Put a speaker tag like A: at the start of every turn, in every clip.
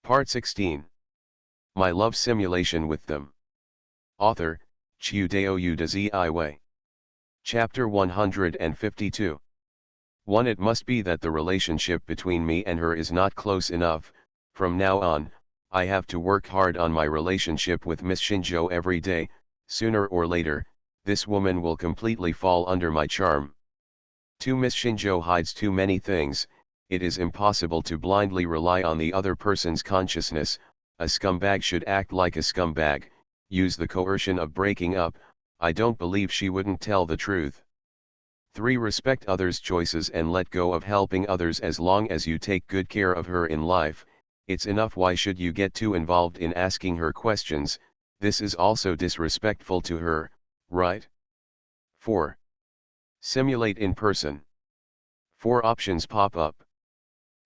A: Part 16. My Love Simulation with Them. Author, Chiudeo Udaziiwe. Chapter 152. 1. It must be that the relationship between me and her is not close enough. From now on, I have to work hard on my relationship with Miss Shinjo every day. Sooner or later, this woman will completely fall under my charm. 2. Miss Shinjo hides too many things. It is impossible to blindly rely on the other person's consciousness. A scumbag should act like a scumbag, use the coercion of breaking up. I don't believe she wouldn't tell the truth. 3. Respect others' choices and let go of helping others as long as you take good care of her in life. It's enough. Why should you get too involved in asking her questions? This is also disrespectful to her, right? 4. Simulate in person. 4 options pop up.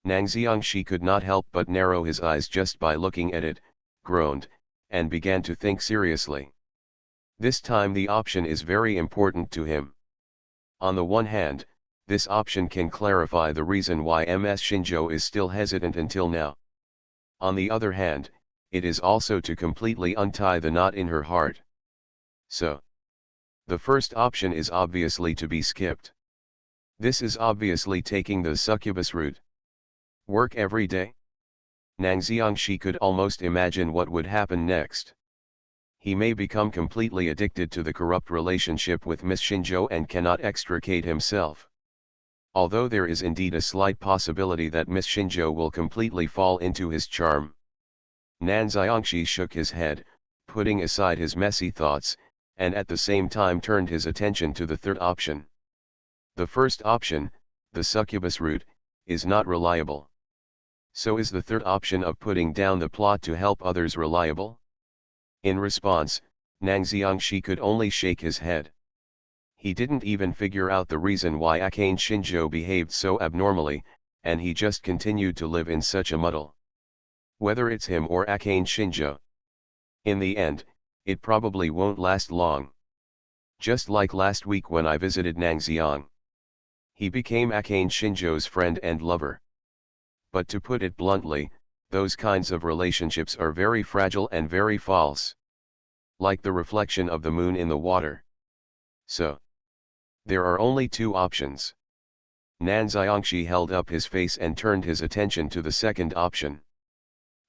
A: Nangxiangshi could not help but narrow his eyes just by looking at it, groaned, and began to think seriously. This time the option is very important to him. On the one hand, this option can clarify the reason why Ms. Shinjo is still hesitant until now. On the other hand, it is also to completely untie the knot in her heart. So, the first option is obviously to be skipped. This is obviously taking the succubus route. Work every day? Nangxiangshi could almost imagine what would happen next. He may become completely addicted to the corrupt relationship with Miss Shinjo and cannot extricate himself. Although there is indeed a slight possibility that Miss Shinjo will completely fall into his charm. Nangxiangshi shook his head, putting aside his messy thoughts, and at the same time turned his attention to the third option. The first option, the succubus route, is not reliable. So is the third option of putting down the plot to help others reliable? In response, Nangxiangshi could only shake his head. He didn't even figure out the reason why Akane Shinjo behaved so abnormally, and he just continued to live in such a muddle. Whether it's him or Akane Shinjo. In the end, it probably won't last long. Just like last week when I visited Nangxiang. He became Akane Shinjo's friend and lover. But to put it bluntly, those kinds of relationships are very fragile and very false. Like the reflection of the moon in the water. So, there are only 2 options. Nangxiangshi held up his face and turned his attention to the second option.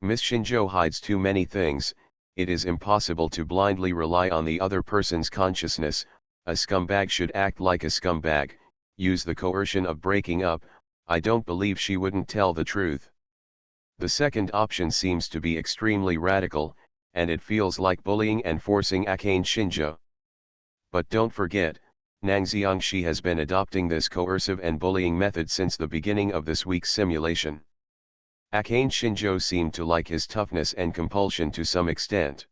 A: Miss Shinjo hides too many things. It is impossible to blindly rely on the other person's consciousness. A scumbag should act like a scumbag, use the coercion of breaking up. I don't believe she wouldn't tell the truth. The second option seems to be extremely radical, and it feels like bullying and forcing Akane Shinjo. But don't forget, Nangxiangshi has been adopting this coercive and bullying method since the beginning of this week's simulation. Akane Shinjo seemed to like his toughness and compulsion to some extent.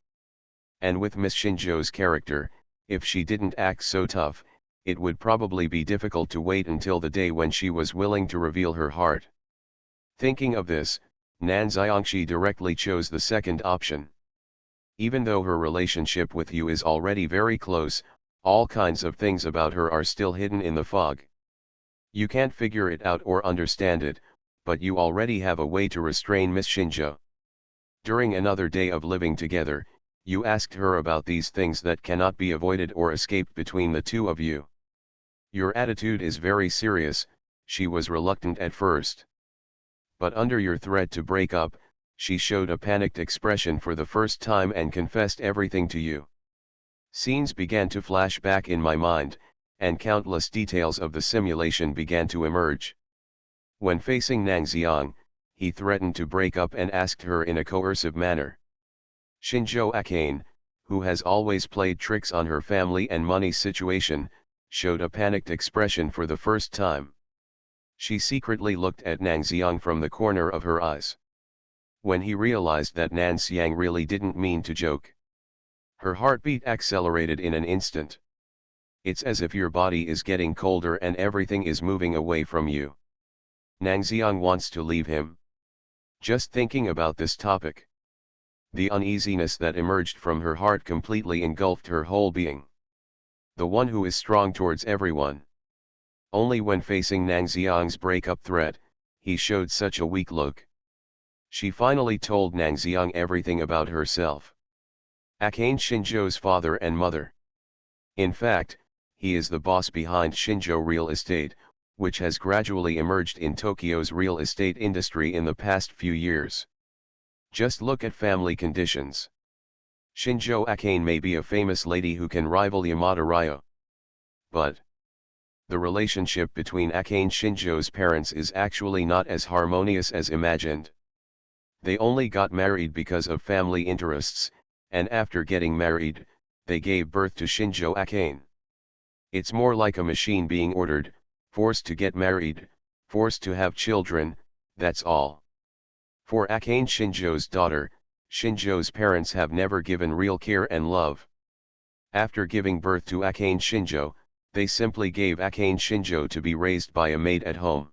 A: And with Miss Shinjo's character, if she didn't act so tough, it would probably be difficult to wait until the day when she was willing to reveal her heart. Thinking of this, Nangxiangshi directly chose the second option. Even though her relationship with you is already very close, all kinds of things about her are still hidden in the fog. You can't figure it out or understand it, but you already have a way to restrain Miss Shinjo. During another day of living together, you asked her about these things that cannot be avoided or escaped between the two of you. Your attitude is very serious. She was reluctant at first. But under your threat to break up, she showed a panicked expression for the first time and confessed everything to you. Scenes began to flash back in my mind, and countless details of the simulation began to emerge. When facing Nangxiang, he threatened to break up and asked her in a coercive manner. Shinjo Akane, who has always played tricks on her family and money situation, showed a panicked expression for the first time. She secretly looked at Nangxiang from the corner of her eyes. When he realized that Nangxiang really didn't mean to joke, her heartbeat accelerated in an instant. It's as if your body is getting colder and everything is moving away from you. Nangxiang wants to leave him. Just thinking about this topic. The uneasiness that emerged from her heart completely engulfed her whole being. The one who is strong towards everyone. Only when facing Nangxiang's breakup threat, he showed such a weak look. She finally told Nangxiang everything about herself. Akane Shinjo's father and mother. In fact, he is the boss behind Shinjo Real Estate, which has gradually emerged in Tokyo's real estate industry in the past few years. Just look at family conditions. Shinjo Akane may be a famous lady who can rival Yamada Ryo. But the relationship between Akane Shinjo's parents is actually not as harmonious as imagined. They only got married because of family interests, and after getting married, they gave birth to Shinjo Akane. It's more like a machine being ordered, forced to get married, forced to have children, that's all. For Akane Shinjo's daughter, Shinjo's parents have never given real care and love. After giving birth to Akane Shinjo, they simply gave Akane Shinjo to be raised by a maid at home.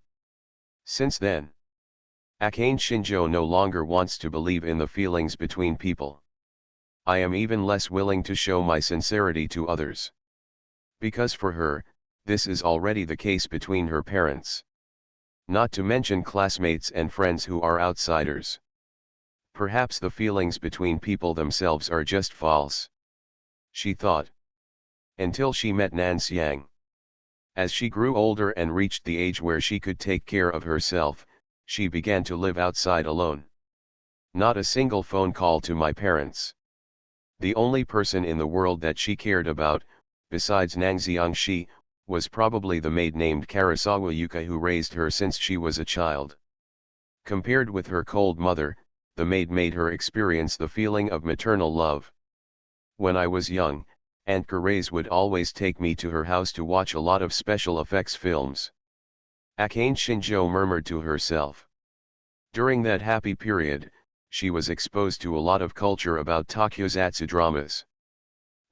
A: Since then, Akane Shinjo no longer wants to believe in the feelings between people. I am even less willing to show my sincerity to others. Because for her, this is already the case between her parents. Not to mention classmates and friends who are outsiders. Perhaps the feelings between people themselves are just false, she thought. Until she met Nangxiang. As she grew older and reached the age where she could take care of herself, she began to live outside alone. Not a single phone call to my parents. The only person in the world that she cared about, besides Nangxiang, was probably the maid named Karasawa Yuka who raised her since she was a child. Compared with her cold mother, the maid made her experience the feeling of maternal love. When I was young, Aunt Therese would always take me to her house to watch a lot of special effects films. Akane Shinjo murmured to herself. During that happy period, she was exposed to a lot of culture about tokusatsu dramas.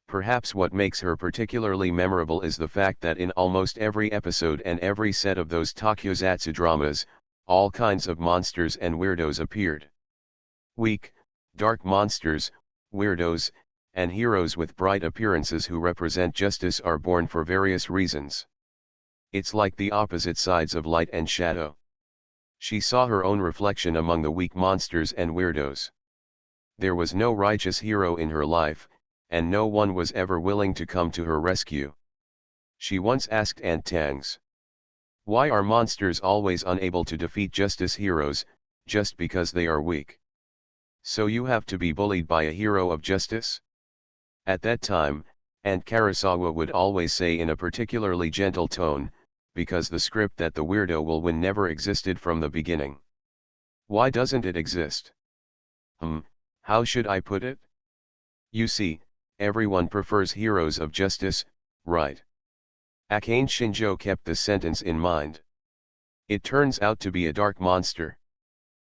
A: Perhaps what makes her particularly memorable is the fact that in almost every episode and every set of those tokusatsu dramas, all kinds of monsters and weirdos appeared. Weak, dark monsters, weirdos, and heroes with bright appearances who represent justice are born for various reasons. It's like the opposite sides of light and shadow. She saw her own reflection among the weak monsters and weirdos. There was no righteous hero in her life, and no one was ever willing to come to her rescue. She once asked Aunt Tangs, "Why are monsters always unable to defeat justice heroes, just because they are weak? So you have to be bullied by a hero of justice?" At that time, Aunt Karasawa would always say in a particularly gentle tone, because the script that the weirdo will win never existed from the beginning. Why doesn't it exist? How should I put it? You see, everyone prefers heroes of justice, right? Akane Shinjo kept this sentence in mind. It turns out to be a dark monster.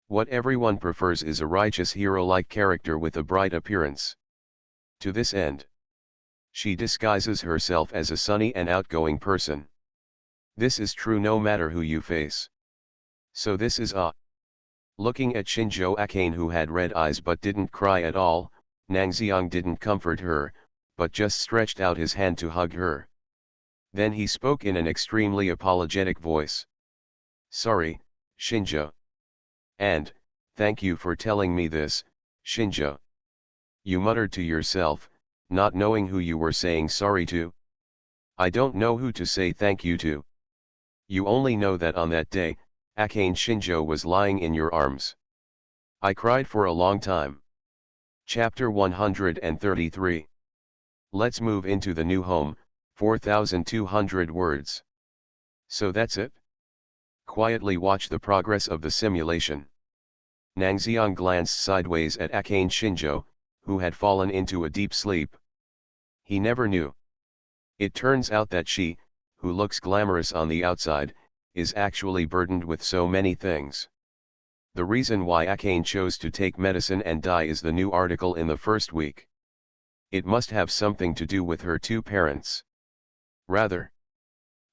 A: What everyone prefers is a righteous hero-like character with a bright appearance. To this end, she disguises herself as a sunny and outgoing person. This is true no matter who you face. So this is Looking at Shinjo Akane, who had red eyes but didn't cry at all, Nangxiang didn't comfort her, but just stretched out his hand to hug her. Then he spoke in an extremely apologetic voice. "Sorry, Shinjo. And, thank you for telling me this, Shinjo." You muttered to yourself, not knowing who you were saying sorry to. "I don't know who to say thank you to. You only know that on that day, Akane Shinjo was lying in your arms." I cried for a long time. Chapter 133. Let's move into the new home, 4,200 words. So that's it? Quietly watch the progress of the simulation. Nangxiang glanced sideways at Akane Shinjo, who had fallen into a deep sleep. He never knew. It turns out that she, who looks glamorous on the outside, is actually burdened with so many things. The reason why Akane chose to take medicine and die is the new article in the first week. It must have something to do with her two parents. Rather,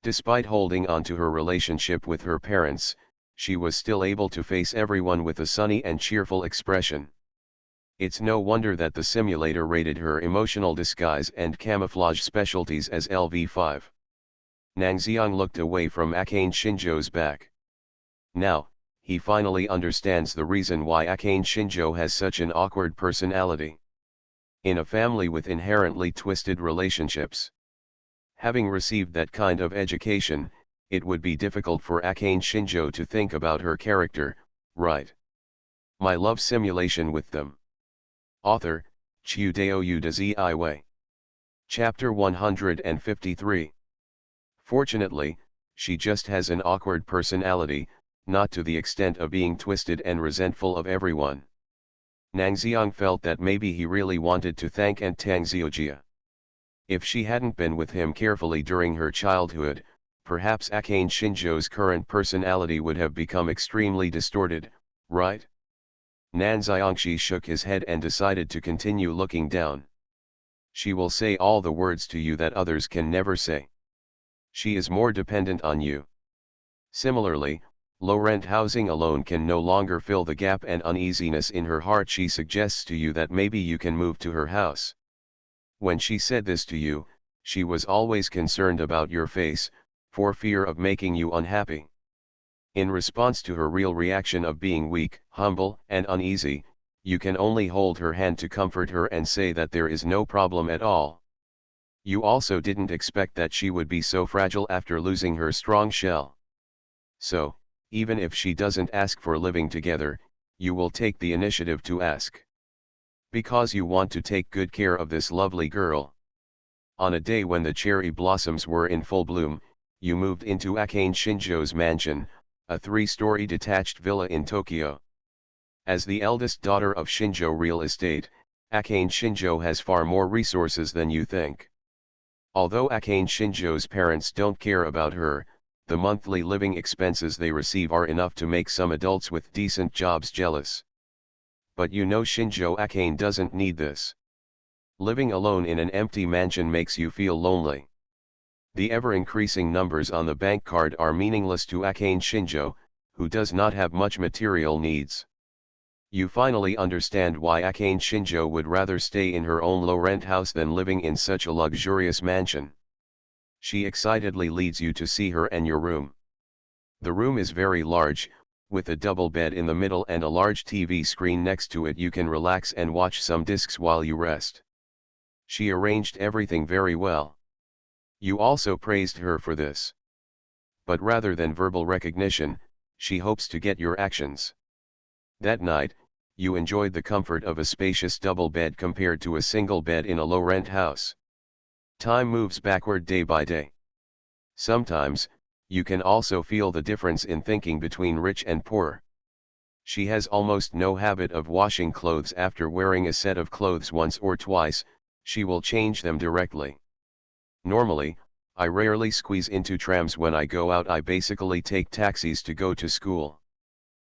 A: despite holding on to her relationship with her parents, she was still able to face everyone with a sunny and cheerful expression. It's no wonder that the simulator rated her emotional disguise and camouflage specialties as LV5. Nangxiang looked away from Akane Shinjo's back. Now, he finally understands the reason why Akane Shinjo has such an awkward personality. In a family with inherently twisted relationships. Having received that kind of education, it would be difficult for Akane Shinjo to think about her character, right? My love simulation with them. Author, Chiudeo Udazi Iway. Chapter 153. Fortunately, she just has an awkward personality, not to the extent of being twisted and resentful of everyone. Nangxiang felt that maybe he really wanted to thank Aunt Tangxiujia. If she hadn't been with him carefully during her childhood, perhaps Akane Shinjo's current personality would have become extremely distorted, right? Nanxiangshi shook his head and decided to continue looking down. She will say all the words to you that others can never say. She is more dependent on you. Similarly, low-rent housing alone can no longer fill the gap and uneasiness in her heart. She suggests to you that maybe you can move to her house. When she said this to you, she was always concerned about your face, for fear of making you unhappy. In response to her real reaction of being weak, humble, and uneasy, you can only hold her hand to comfort her and say that there is no problem at all. You also didn't expect that she would be so fragile after losing her strong shell. So, even if she doesn't ask for living together, you will take the initiative to ask. Because you want to take good care of this lovely girl. On a day when the cherry blossoms were in full bloom, you moved into Akane Shinjo's mansion, a 3-story detached villa in Tokyo. As the eldest daughter of Shinjo Real Estate, Akane Shinjo has far more resources than you think. Although Akane Shinjo's parents don't care about her, the monthly living expenses they receive are enough to make some adults with decent jobs jealous. But you know Shinjo Akane doesn't need this. Living alone in an empty mansion makes you feel lonely. The ever-increasing numbers on the bank card are meaningless to Akane Shinjo, who does not have much material needs. You finally understand why Akane Shinjo would rather stay in her own low-rent house than living in such a luxurious mansion. She excitedly leads you to see her and your room. The room is very large, with a double bed in the middle and a large TV screen next to it. You can relax and watch some discs while you rest. She arranged everything very well. You also praised her for this. But rather than verbal recognition, she hopes to get your actions. That night, you enjoyed the comfort of a spacious double bed compared to a single bed in a low-rent house. Time moves backward day by day. Sometimes, you can also feel the difference in thinking between rich and poor. She has almost no habit of washing clothes. After wearing a set of clothes once or twice, she will change them directly. Normally, I rarely squeeze into trams when I go out. I basically take taxis to go to school.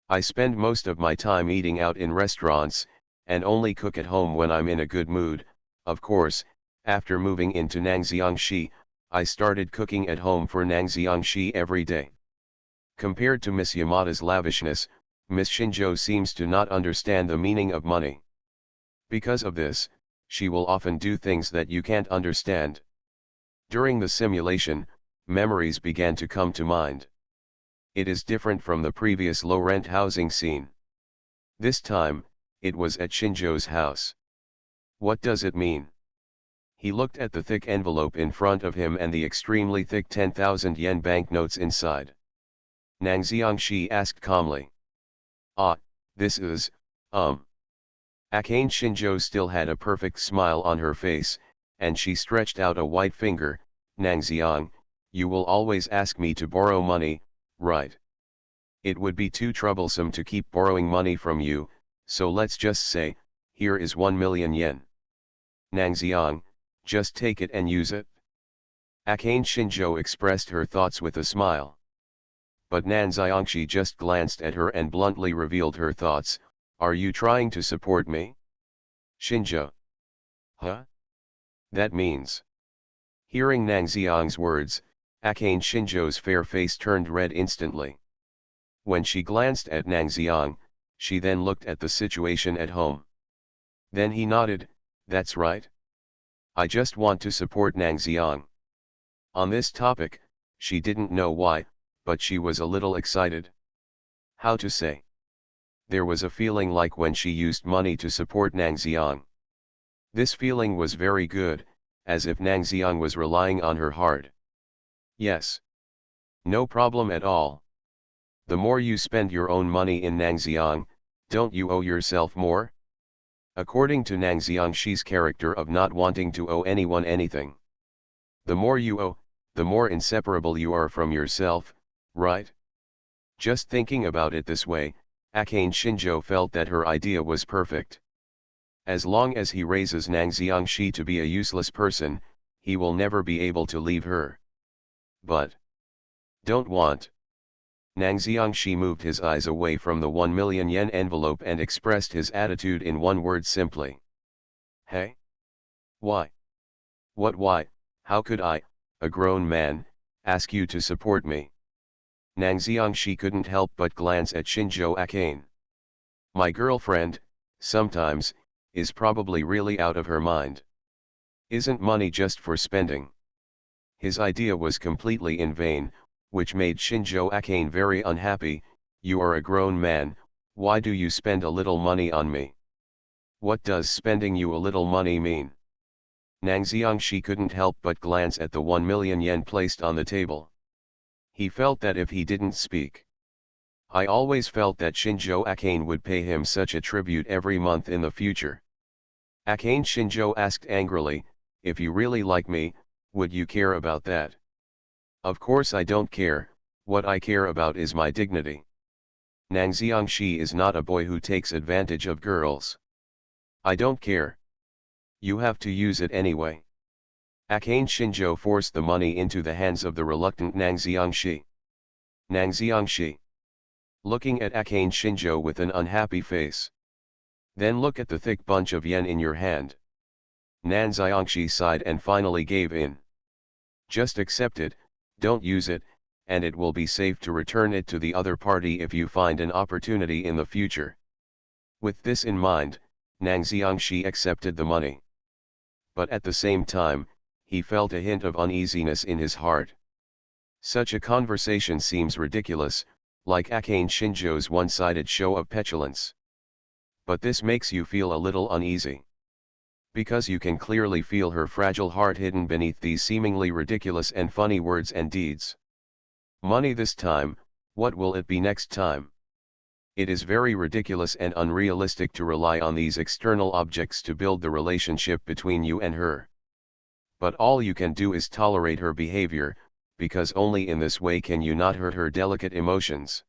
A: I spend most of my time eating out in restaurants, and only cook at home when I'm in a good mood. Of course, after moving into Nangxiangshi, I started cooking at home for Nangxiangshi every day. Compared to Miss Yamada's lavishness, Miss Shinjo seems to not understand the meaning of money. Because of this, she will often do things that you can't understand. During the simulation, memories began to come to mind. It is different from the previous low-rent housing scene. This time, it was at Shinjo's house. What does it mean? He looked at the thick envelope in front of him and the extremely thick 10,000 yen banknotes inside. Nangxiangshi asked calmly. Ah, this is, Akane Shinjo still had a perfect smile on her face, and she stretched out a white finger. Nangxiang, you will always ask me to borrow money, right? It would be too troublesome to keep borrowing money from you, so let's just say, here is 1 million yen. Nangxiang, just take it and use it. Akane Shinjo expressed her thoughts with a smile. But Nangxiangshi just glanced at her and bluntly revealed her thoughts. Are you trying to support me? Shinjo. Huh? That means. Hearing Nangxiang's words, Akane Shinjo's fair face turned red instantly. When she glanced at Nangxiang, she then looked at the situation at home. Then he nodded, that's right. I just want to support Nangxiang. On this topic, she didn't know why, but she was a little excited. How to say? There was a feeling like when she used money to support Nang Xiang. This feeling was very good, as if Nang Xiang was relying on her hard. Yes. No problem at all. The more you spend your own money in Nang Xiang, don't you owe yourself more? According to Nang Xiangxi's character of not wanting to owe anyone anything. The more you owe, the more inseparable you are from yourself, right? Just thinking about it this way, Akane Shinjo felt that her idea was perfect. As long as he raises Nang Xiangxi to be a useless person, he will never be able to leave her. But don't want. Nang Xiangxi moved his eyes away from the 1 million yen envelope and expressed his attitude in one word simply. Hey? Why? What why, how could I, a grown man, ask you to support me? Nang Xiangxi couldn't help but glance at Shinjo Akane. My girlfriend, sometimes, is probably really out of her mind. Isn't money just for spending? His idea was completely in vain, which made Shinjo Akane very unhappy. You are a grown man, why do you spend a little money on me? What does spending you a little money mean? Nang Xiangxi couldn't help but glance at the 1 million yen placed on the table. He felt that if he didn't speak, I always felt that Shinjo Akane would pay him such a tribute every month in the future. Akane Shinjo asked angrily, if you really like me, would you care about that? Of course I don't care, what I care about is my dignity. Nang Xiangxi is not a boy who takes advantage of girls. I don't care. You have to use it anyway. Akane Shinjo forced the money into the hands of the reluctant Nang Xiangxi. Nang Xiangxi. Looking at Akane Shinjo with an unhappy face. Then look at the thick bunch of yen in your hand. Nang Xiangxi sighed and finally gave in. Just accept it, don't use it, and it will be safe to return it to the other party if you find an opportunity in the future. With this in mind, Nang Xiangxi accepted the money. But at the same time, he felt a hint of uneasiness in his heart. Such a conversation seems ridiculous, like Akane Shinjo's one-sided show of petulance. But this makes you feel a little uneasy. Because you can clearly feel her fragile heart hidden beneath these seemingly ridiculous and funny words and deeds. Money this time, what will it be next time? It is very ridiculous and unrealistic to rely on these external objects to build the relationship between you and her. But all you can do is tolerate her behavior, because only in this way can you not hurt her delicate emotions.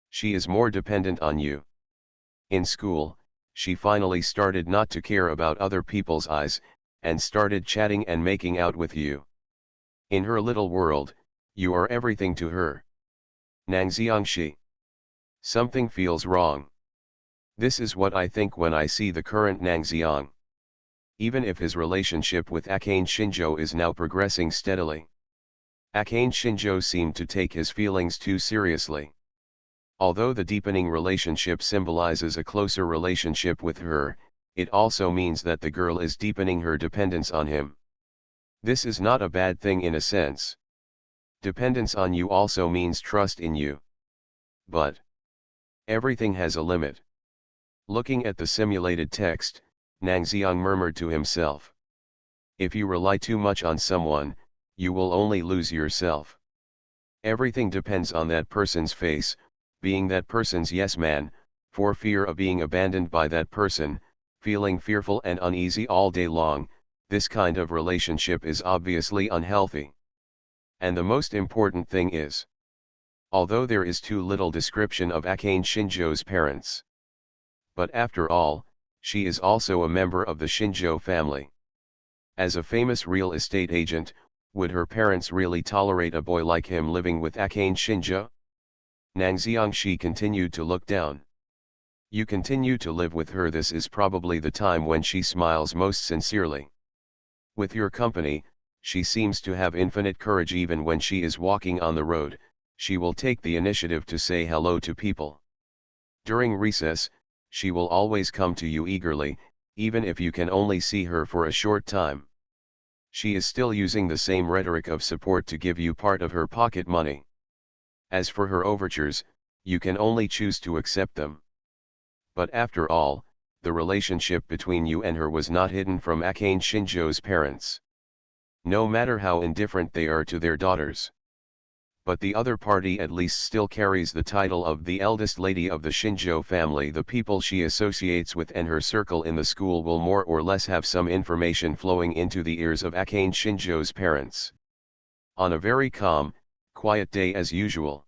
A: She is more dependent on you. In school, she finally started not to care about other people's eyes, and started chatting and making out with you. In her little world, you are everything to her. Nang Xiangxi. Something feels wrong. This is what I think when I see the current Nang Xiang. Even if his relationship with Akane Shinjo is now progressing steadily. Akane Shinjo seemed to take his feelings too seriously. Although the deepening relationship symbolizes a closer relationship with her, it also means that the girl is deepening her dependence on him. This is not a bad thing in a sense. Dependence on you also means trust in you. But everything has a limit. Looking at the simulated text, Nang Xiang murmured to himself. If you rely too much on someone, you will only lose yourself. Everything depends on that person's face, being that person's yes man, for fear of being abandoned by that person, feeling fearful and uneasy all day long. This kind of relationship is obviously unhealthy. And the most important thing is, although there is too little description of Akane Shinjo's parents. But after all, she is also a member of the Shinjo family. As a famous real estate agent, would her parents really tolerate a boy like him living with Akane Shinjo? Nang Xiangxi continued to look down. You continue to live with her. This is probably the time when she smiles most sincerely. With your company, she seems to have infinite courage. Even when she is walking on the road, she will take the initiative to say hello to people. During recess, she will always come to you eagerly, even if you can only see her for a short time. She is still using the same rhetoric of support to give you part of her pocket money. As for her overtures, you can only choose to accept them. But after all, the relationship between you and her was not hidden from Akane Shinjo's parents. No matter how indifferent they are to their daughters. But the other party at least still carries the title of the eldest lady of the Shinjo family. The people she associates with and her circle in the school will more or less have some information flowing into the ears of Akane Shinjo's parents. On a very calm, quiet day as usual,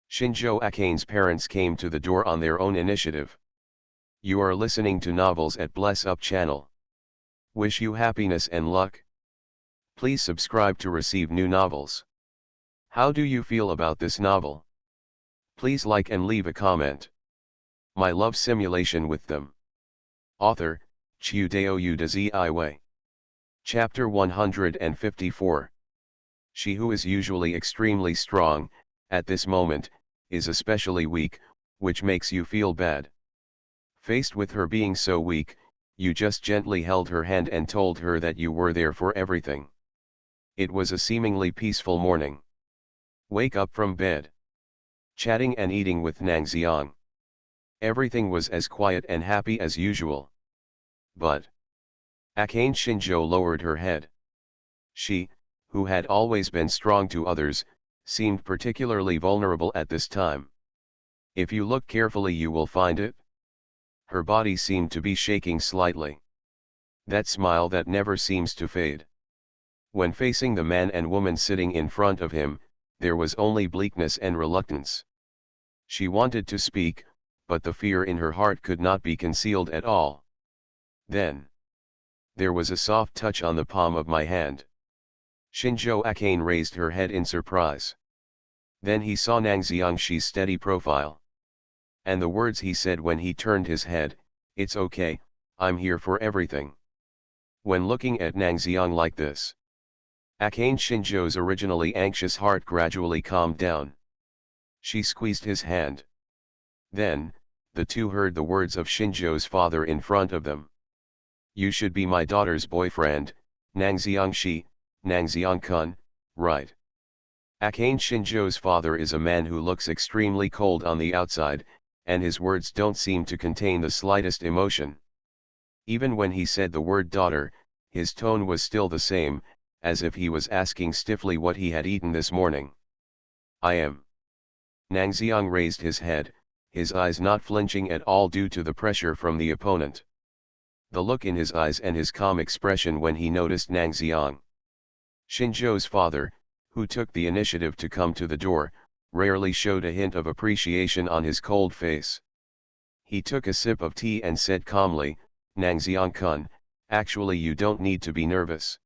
A: Shinjo Akane's parents came to the door on their own initiative. You are listening to Novels at Bless Up channel. Wish you happiness and luck. Please subscribe to receive new novels. How do you feel about this novel? Please like and leave a comment. My love simulation with them. Author, Chiudeo Udaziiwe. Chapter 154. She who is usually extremely strong, at this moment, is especially weak, which makes you feel bad. Faced with her being so weak, you just gently held her hand and told her that you were there for everything. It was a seemingly peaceful morning. Wake up from bed. Chatting and eating with Nangxiang. Everything was as quiet and happy as usual. But Akane Shinjo lowered her head. She, who had always been strong to others, seemed particularly vulnerable at this time. If you look carefully you will find it. Her body seemed to be shaking slightly. That smile that never seems to fade. When facing the man and woman sitting in front of him, there was only bleakness and reluctance. She wanted to speak, but the fear in her heart could not be concealed at all. Then there was a soft touch on the palm of my hand. Shinjo Akane raised her head in surprise. Then he saw Nangxiang's steady profile. And the words he said when he turned his head, "It's okay, I'm here for everything." When looking at Nangxiang like this, Akane Shinjo's originally anxious heart gradually calmed down. She squeezed his hand. Then, the two heard the words of Shinjo's father in front of them. You should be my daughter's boyfriend, Nangxiang Nangxiang-kun, right? Akane Shinjo's father is a man who looks extremely cold on the outside, and his words don't seem to contain the slightest emotion. Even when he said the word daughter, his tone was still the same, as if he was asking stiffly what he had eaten this morning. I am. Nangxiang raised his head, his eyes not flinching at all due to the pressure from the opponent. The look in his eyes and his calm expression when he noticed Nangxiang. Shinjo's father, who took the initiative to come to the door, rarely showed a hint of appreciation on his cold face. He took a sip of tea and said calmly, Nangxiang-kun, actually you don't need to be nervous.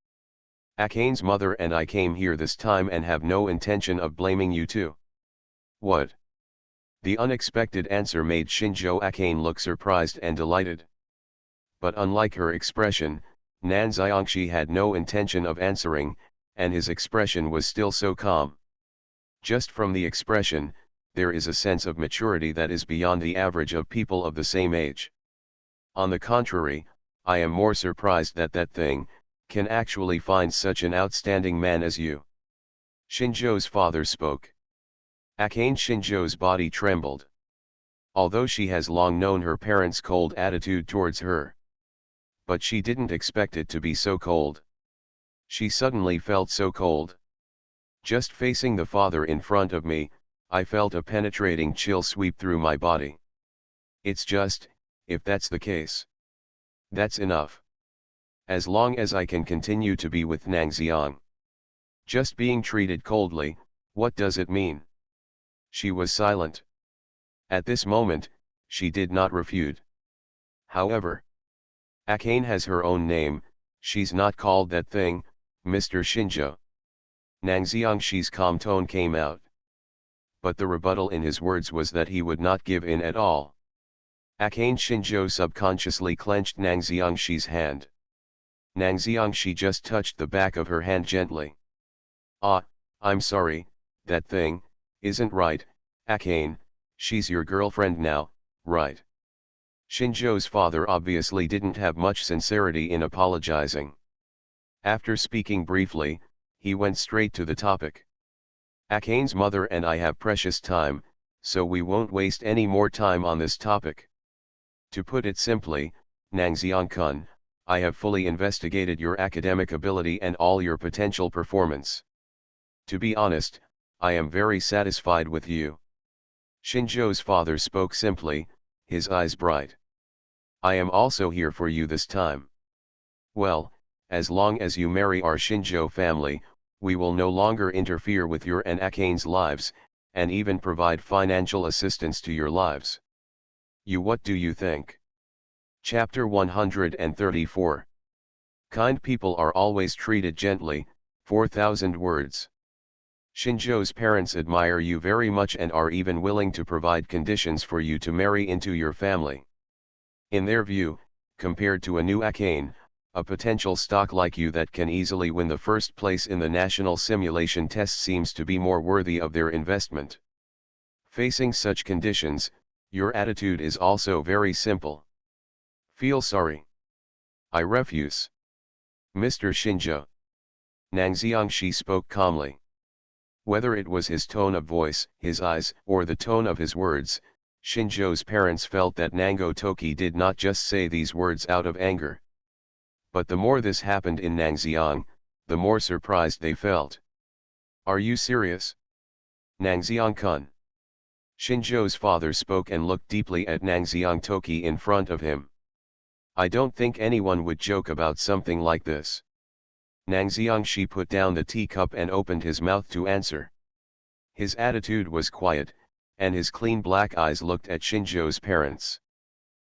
A: Akane's mother and I came here this time and have no intention of blaming you too. What? The unexpected answer made Shinjo Akane look surprised and delighted. But unlike her expression, Nangxiang had no intention of answering, and his expression was still so calm. Just from the expression, there is a sense of maturity that is beyond the average of people of the same age. On the contrary, I am more surprised that that thing can actually find such an outstanding man as you. Shinjo's father spoke. Akane Shinjo's body trembled. Although she has long known her parents' cold attitude towards her. But she didn't expect it to be so cold. She suddenly felt so cold. Just facing the father in front of me, I felt a penetrating chill sweep through my body. It's just, if that's the case. That's enough. As long as I can continue to be with Nangxiang. Just being treated coldly, what does it mean? She was silent. At this moment, she did not refute. However, Akane has her own name, she's not called that thing, Mr. Shinjo. Nangxiang's calm tone came out. But the rebuttal in his words was that he would not give in at all. Akane Shinjo subconsciously clenched Nangxiang's hand. Nangxiang just touched the back of her hand gently. Ah, I'm sorry, that thing isn't right, Akane, she's your girlfriend now, right? Shinjo's father obviously didn't have much sincerity in apologizing. After speaking briefly, he went straight to the topic. Akane's mother and I have precious time, so we won't waste any more time on this topic. To put it simply, Nangxiang-kun, I have fully investigated your academic ability and all your potential performance. To be honest, I am very satisfied with you. Shinjo's father spoke simply, his eyes bright. I am also here for you this time. Well, as long as you marry our Shinjo family, we will no longer interfere with your and Akane's lives, and even provide financial assistance to your lives. What do you think? Chapter 134. Kind people are always treated gently, 4,000 words. Shinjo's parents admire you very much and are even willing to provide conditions for you to marry into your family. In their view, compared to a new Akane, a potential stock like you that can easily win the first place in the national simulation test seems to be more worthy of their investment. Facing such conditions, your attitude is also very simple. Feel sorry. I refuse. Mr. Shinjo. Nangxiangshi spoke calmly. Whether it was his tone of voice, his eyes, or the tone of his words, Shinjo's parents felt that Nango Toki did not just say these words out of anger. But the more this happened in Nangxiang, the more surprised they felt. Are you serious? Nangxiang-kun. Shinjo's father spoke and looked deeply at Nangxiang Toki in front of him. I don't think anyone would joke about something like this. Nangxiangshi put down the teacup and opened his mouth to answer. His attitude was quiet, and his clean black eyes looked at Shinjo's parents.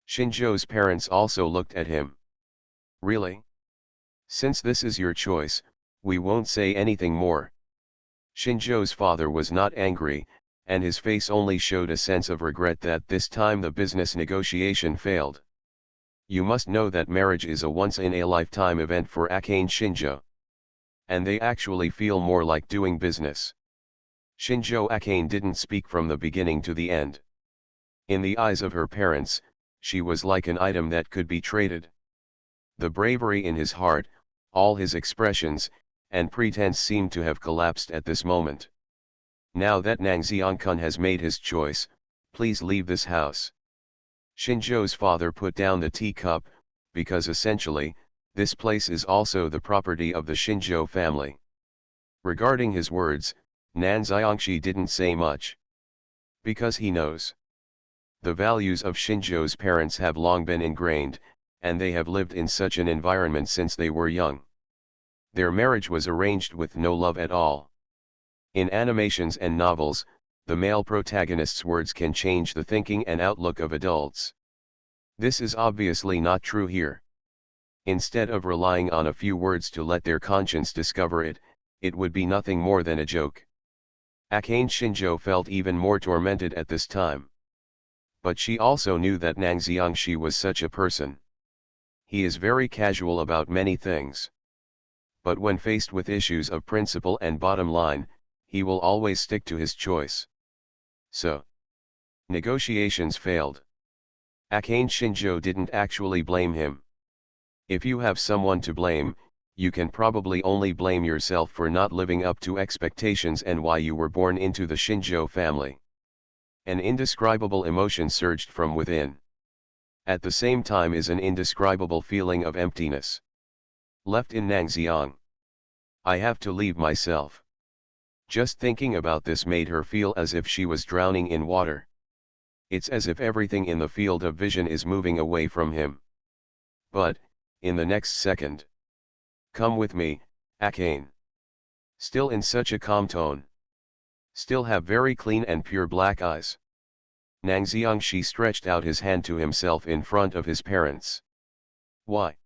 A: Shinjo's parents also looked at him. Really? Since this is your choice, we won't say anything more. Shinjo's father was not angry, and his face only showed a sense of regret that this time the business negotiation failed. You must know that marriage is a once-in-a-lifetime event for Akane Shinjo. And they actually feel more like doing business. Shinjo Akane didn't speak from the beginning to the end. In the eyes of her parents, she was like an item that could be traded. The bravery in his heart, all his expressions, and pretense seemed to have collapsed at this moment. Now that Nangxiang-kun has made his choice, please leave this house. Shinjo's father put down the teacup, because essentially, this place is also the property of the Shinjo family. Regarding his words, Nangxiangshi didn't say much. Because he knows. The values of Shinjo's parents have long been ingrained, and they have lived in such an environment since they were young. Their marriage was arranged with no love at all. In animations and novels, the male protagonist's words can change the thinking and outlook of adults. This is obviously not true here. Instead of relying on a few words to let their conscience discover it, it would be nothing more than a joke. Akane Shinjo felt even more tormented at this time. But she also knew that Nangxiangshi was such a person. He is very casual about many things. But when faced with issues of principle and bottom line, he will always stick to his choice. So, negotiations failed. Akane Shinjo didn't actually blame him. If you have someone to blame, you can probably only blame yourself for not living up to expectations and why you were born into the Shinjo family. An indescribable emotion surged from within. At the same time is an indescribable feeling of emptiness. Left in Nangxiang. I have to leave myself. Just thinking about this made her feel as if she was drowning in water. It's as if everything in the field of vision is moving away from him. But, in the next second. Come with me, Akane. Still in such a calm tone. Still have very clean and pure black eyes. Nangxiangshi stretched out his hand to himself in front of his parents. Why?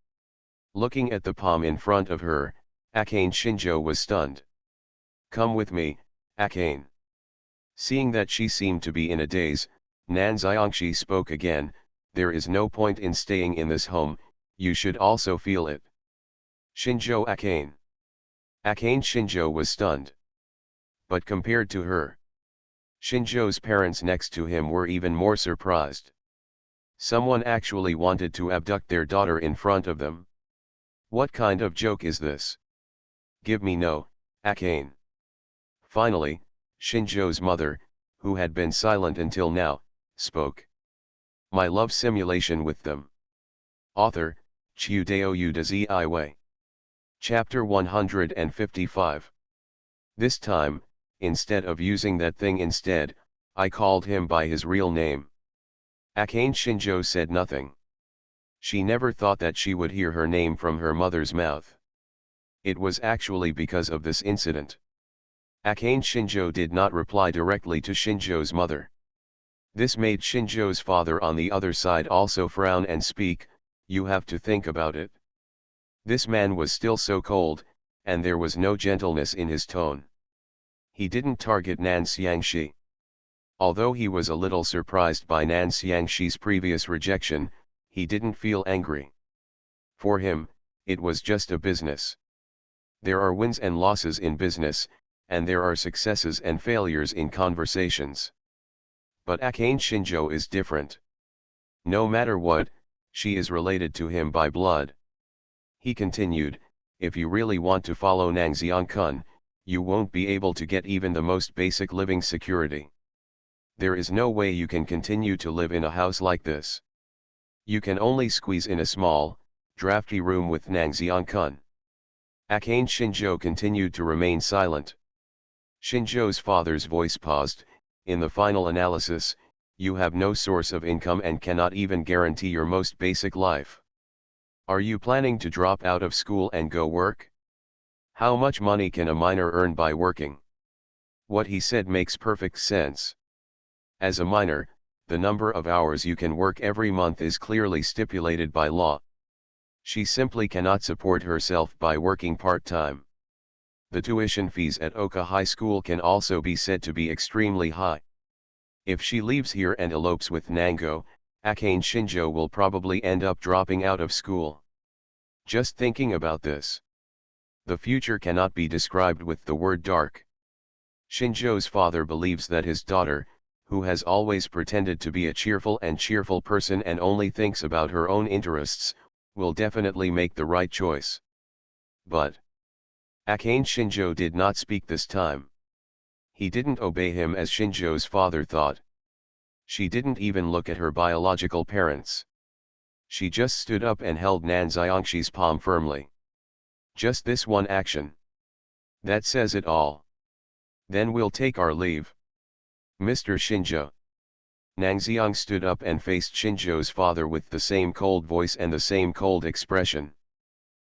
A: Looking at the palm in front of her, Akane Shinjo was stunned. Come with me, Akane. Seeing that she seemed to be in a daze, Nangxiangshi spoke again, there is no point in staying in this home, you should also feel it. Shinjo Akane. Akane Shinjo was stunned. But compared to her, Shinjo's parents next to him were even more surprised. Someone actually wanted to abduct their daughter in front of them. What kind of joke is this? Give me no, Akane. Finally, Shinjo's mother, who had been silent until now, spoke. My love simulation with them. Author, Chiudeo Udazi Iway. Chapter 155. This time, instead of using that thing instead, I called him by his real name. Akane Shinjo said nothing. She never thought that she would hear her name from her mother's mouth. It was actually because of this incident. Akane Shinjo did not reply directly to Shinjo's mother. This made Shinjo's father on the other side also frown and speak, "You have to think about it." This man was still so cold, and there was no gentleness in his tone. He didn't target Nan Xiangxi. Although he was a little surprised by Nan Xiangxi's previous rejection, he didn't feel angry. For him, it was just a business. There are wins and losses in business, and there are successes and failures in conversations. But Akane Shinjo is different. No matter what, she is related to him by blood. He continued, if you really want to follow Nangxiang-kun, you won't be able to get even the most basic living security. There is no way you can continue to live in a house like this. You can only squeeze in a small, drafty room with Nangxiang-kun. Akane Shinjo continued to remain silent. Shinjo's father's voice paused. In the final analysis, you have no source of income and cannot even guarantee your most basic life. Are you planning to drop out of school and go work? How much money can a minor earn by working? What he said makes perfect sense. As a minor, the number of hours you can work every month is clearly stipulated by law. She simply cannot support herself by working part-time. The tuition fees at Oka High School can also be said to be extremely high. If she leaves here and elopes with Nango, Akane Shinjo will probably end up dropping out of school. Just thinking about this. The future cannot be described with the word dark. Shinjo's father believes that his daughter, who has always pretended to be a cheerful person and only thinks about her own interests, will definitely make the right choice. But Akane Shinjo did not speak this time. He didn't obey him as Shinjo's father thought. She didn't even look at her biological parents. She just stood up and held Nan Xiangxi's palm firmly. Just this one action. That says it all. Then we'll take our leave. Mr. Shinjo. Nangxiang stood up and faced Shinjo's father with the same cold voice and the same cold expression.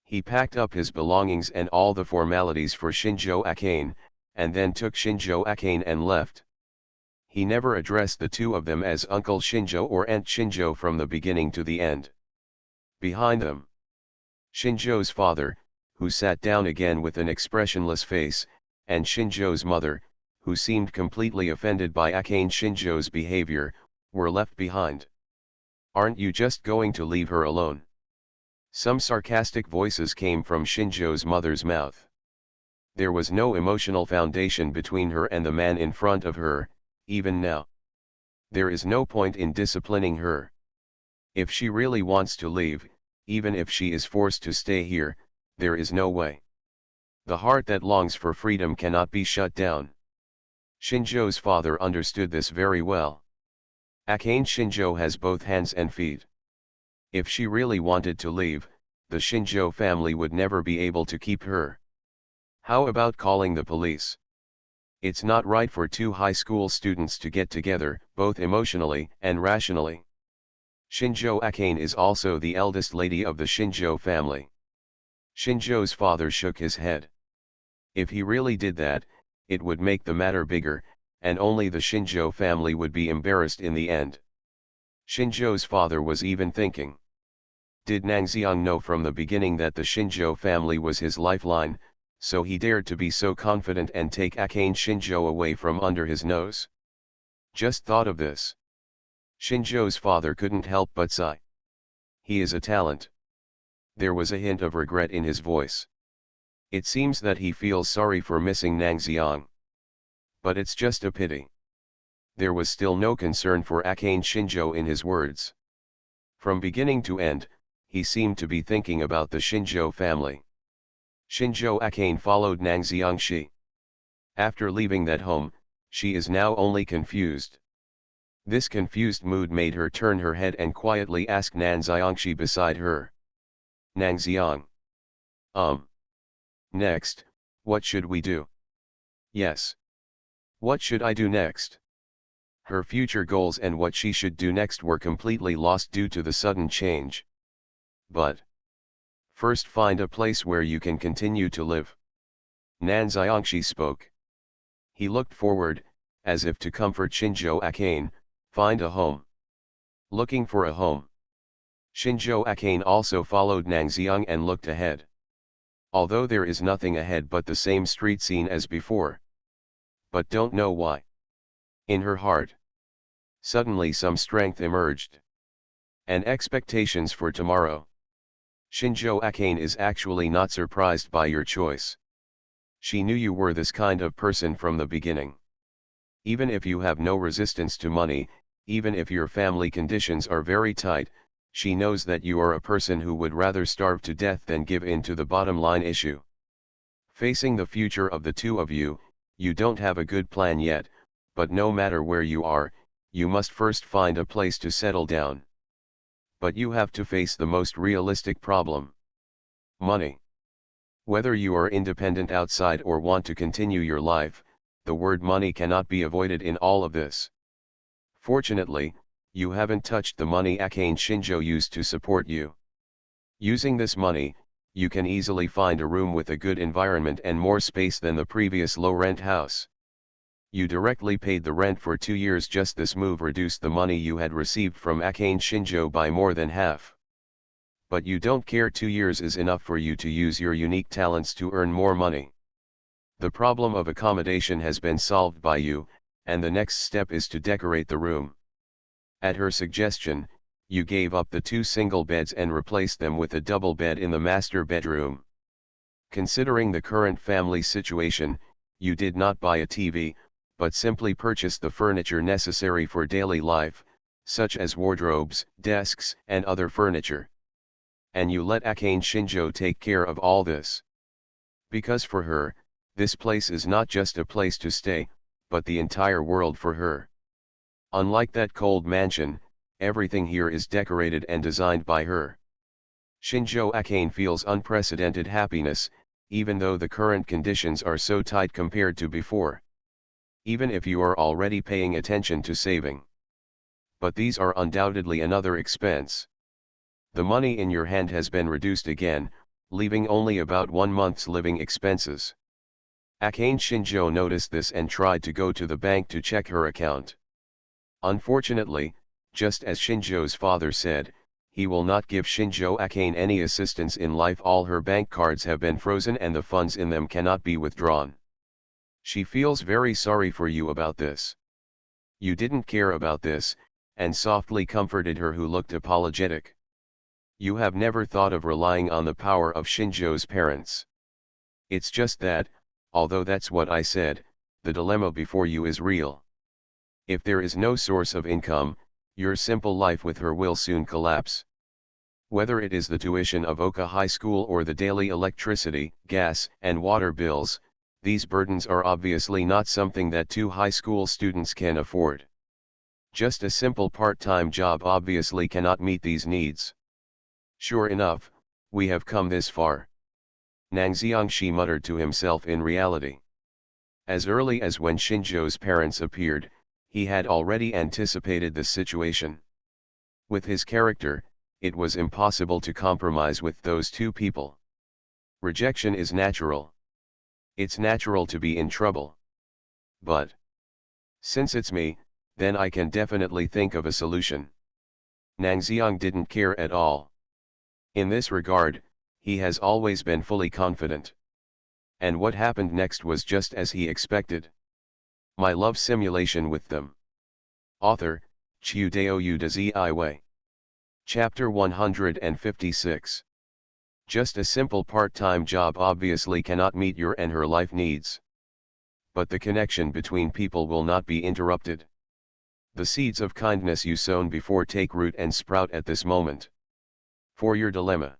A: He packed up his belongings and all the formalities for Shinjo Akane, and then took Shinjo Akane and left. He never addressed the two of them as Uncle Shinjo or Aunt Shinjo from the beginning to the end. Behind them, Shinjo's father, who sat down again with an expressionless face, and Shinjo's mother, who seemed completely offended by Akane Shinjo's behavior, were left behind. Aren't you just going to leave her alone? Some sarcastic voices came from Shinjo's mother's mouth. There was no emotional foundation between her and the man in front of her, even now. There is no point in disciplining her. If she really wants to leave, even if she is forced to stay here, there is no way. The heart that longs for freedom cannot be shut down. Shinjo's father understood this very well. Akane Shinjo has both hands and feet. If she really wanted to leave, the Shinjo family would never be able to keep her. How about calling the police? It's not right for two high school students to get together, both emotionally and rationally. Shinjo Akane is also the eldest lady of the Shinjo family. Shinjo's father shook his head. If he really did that, it would make the matter bigger, and only the Shinjo family would be embarrassed in the end. Shinjo's father was even thinking. Did Nangxiang know from the beginning that the Shinjo family was his lifeline, so he dared to be so confident and take Akane Shinjo away from under his nose? Just thought of this. Shinjo's father couldn't help but sigh. He is a talent. There was a hint of regret in his voice. It seems that he feels sorry for missing Nangxiang. But it's just a pity. There was still no concern for Akane Shinjo in his words. From beginning to end, he seemed to be thinking about the Shinjo family. Shinjo Akane followed Nangxiang Shi. After leaving that home, She is now only confused. This confused mood made her turn her head and quietly ask Nan Xiangxi beside her. Nang Xiang. Next, what should we do? Yes. What should I do next? Her future goals and what she should do next were completely lost due to the sudden change. But first find a place where you can continue to live. Nan Xiangxi spoke. He looked forward, as if to comfort Shinjo Akane, find a home. Looking for a home. Shinjo Akane also followed Nang Xiang and looked ahead. Although there is nothing ahead but the same street scene as before. But don't know why. In her heart. Suddenly some strength emerged. And expectations for tomorrow. Shinjo Akane is actually not surprised by your choice. She knew you were this kind of person from the beginning. Even if you have no resistance to money, even if your family conditions are very tight, she knows that you are a person who would rather starve to death than give in to the bottom line issue. Facing the future of the two of you, you don't have a good plan yet, but no matter where you are, you must first find a place to settle down. But you have to face the most realistic problem. Money. Whether you are independent outside or want to continue your life, the word money cannot be avoided in all of this. Fortunately, you haven't touched the money Akane Shinjo used to support you. Using this money, you can easily find a room with a good environment and more space than the previous low-rent house. You directly paid the rent for 2 years. Just this move reduced the money you had received from Akane Shinjo by more than half. But you don't care. 2 years is enough for you to use your unique talents to earn more money. The problem of accommodation has been solved by you, and the next step is to decorate the room. At her suggestion, you gave up the 2 single beds and replaced them with a double bed in the master bedroom. Considering the current family situation, you did not buy a TV, but simply purchased the furniture necessary for daily life, such as wardrobes, desks, and other furniture. And you let Akane Shinjo take care of all this. Because for her, this place is not just a place to stay, but the entire world for her. Unlike that cold mansion, everything here is decorated and designed by her. Shinjo Akane feels unprecedented happiness, even though the current conditions are so tight compared to before. Even if you are already paying attention to saving. But these are undoubtedly another expense. The money in your hand has been reduced again, leaving only about 1 month's living expenses. Akane Shinjo noticed this and tried to go to the bank to check her account. Unfortunately, just as Shinjo's father said, he will not give Shinjo Akane any assistance in life. All her bank cards have been frozen and the funds in them cannot be withdrawn. She feels very sorry for you about this. You didn't care about this, and softly comforted her, who looked apologetic. You have never thought of relying on the power of Shinjo's parents. It's just that, although that's what I said, the dilemma before you is real. If there is no source of income, your simple life with her will soon collapse. Whether it is the tuition of Oka High School or the daily electricity, gas, and water bills, these burdens are obviously not something that 2 high school students can afford. Just a simple part-time job obviously cannot meet these needs. Sure enough, we have come this far. Nang Xiangxi muttered to himself. In reality, as early as when Shinjo's parents appeared, he had already anticipated this situation. With his character, it was impossible to compromise with those 2 people. Rejection is natural. It's natural to be in trouble. But since it's me, then I can definitely think of a solution. Nang Xiang didn't care at all. In this regard, he has always been fully confident. And what happened next was just as he expected. My love simulation with them. Author, Chiu Dao Yu de Ziwei. Chapter 156. Just a simple part-time job obviously cannot meet your and her life needs. But the connection between people will not be interrupted. The seeds of kindness you sown before take root and sprout at this moment. For your dilemma.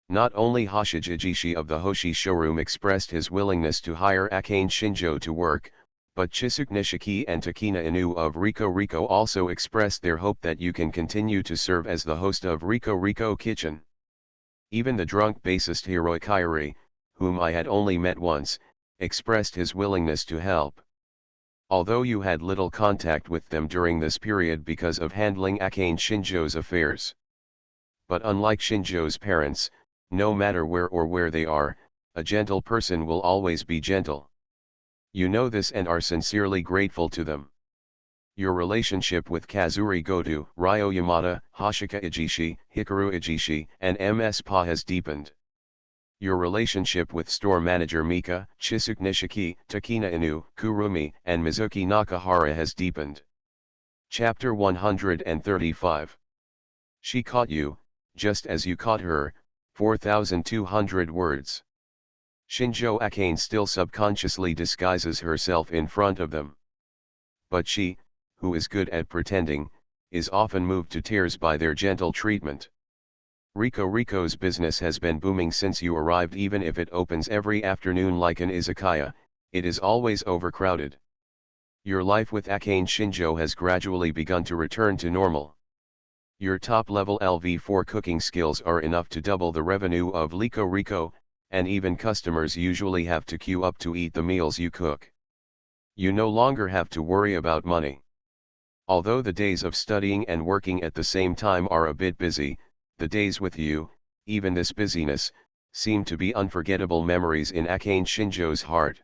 A: Not only Hoshijijishi of the Hoshi showroom expressed his willingness to hire Akane Shinjo to work, But Chisuk Nishiki and Takina Inu of Rico Rico also expressed their hope that you can continue to serve as the host of Rico Rico Kitchen. Even the drunk bassist Hiroi Kairi, whom I had only met once, expressed his willingness to help. Although you had little contact with them during this period because of handling Akane Shinjo's affairs. But unlike Shinjo's parents, no matter where they are, a gentle person will always be gentle. You know this and are sincerely grateful to them. Your relationship with Kazuri Goto, Ryo Yamada, Hoshika Ijishi, Hikaru Ijishi, and MS Pa has deepened. Your relationship with store manager Mika, Chisuk Nishiki, Takina Inu, Kurumi, and Mizuki Nakahara has deepened. Chapter 135. She caught you, just as you caught her, 4,200 words. Shinjo Akane still subconsciously disguises herself in front of them. But she, who is good at pretending, is often moved to tears by their gentle treatment. Rico Rico's business has been booming since you arrived. Even if it opens every afternoon like an izakaya, it is always overcrowded. Your life with Akane Shinjo has gradually begun to return to normal. Your top-level LV4 cooking skills are enough to double the revenue of Rico Rico, and even customers usually have to queue up to eat the meals you cook. You no longer have to worry about money. Although the days of studying and working at the same time are a bit busy, the days with you, even this busyness, seem to be unforgettable memories in Akane Shinjo's heart.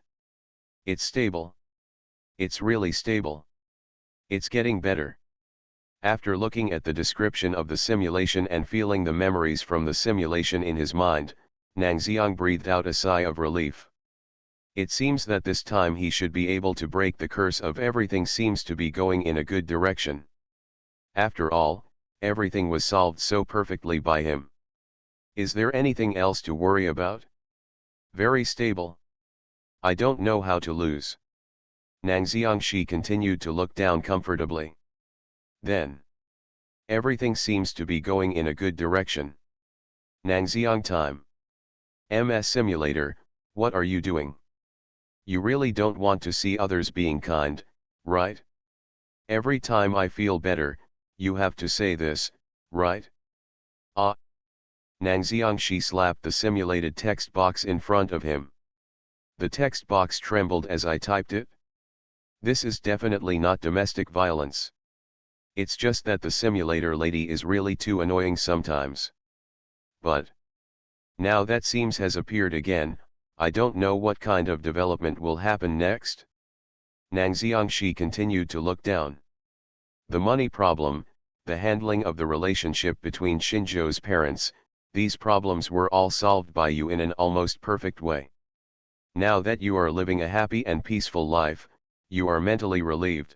A: It's stable. It's really stable. It's getting better. After looking at the description of the simulation and feeling the memories from the simulation in his mind, Nangxiang breathed out a sigh of relief. It seems that this time he should be able to break the curse of everything seems to be going in a good direction. After all, everything was solved so perfectly by him. Is there anything else to worry about? Very stable. I don't know how to lose. Nangxiang Shi continued to look down comfortably. Then. Everything seems to be going in a good direction. Nangxiang time. MS Simulator, what are you doing? You really don't want to see others being kind, right? Every time I feel better, you have to say this, right? Ah. Nangxiang Shi slapped the simulated text box in front of him. The text box trembled as I typed it. This is definitely not domestic violence. It's just that the simulator lady is really too annoying sometimes. But now that seems has appeared again, I don't know what kind of development will happen next. Nangxiang Shi continued to look down. The money problem, the handling of the relationship between Shinjo's parents, these problems were all solved by you in an almost perfect way. Now that you are living a happy and peaceful life, you are mentally relieved.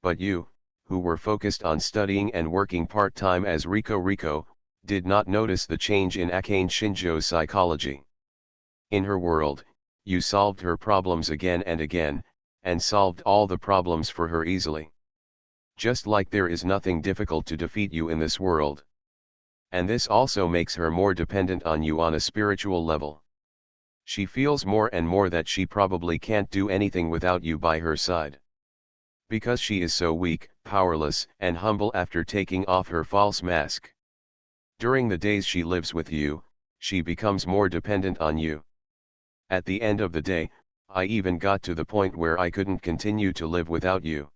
A: But you, who were focused on studying and working part-time as Rico Rico, did not notice the change in Akane Shinjo's psychology. In her world, you solved her problems again and again, and solved all the problems for her easily. Just like there is nothing difficult to defeat you in this world. And this also makes her more dependent on you on a spiritual level. She feels more and more that she probably can't do anything without you by her side. Because she is so weak, powerless, and humble after taking off her false mask. During the days she lives with you, she becomes more dependent on you. At the end of the day, I even got to the point where I couldn't continue to live without you.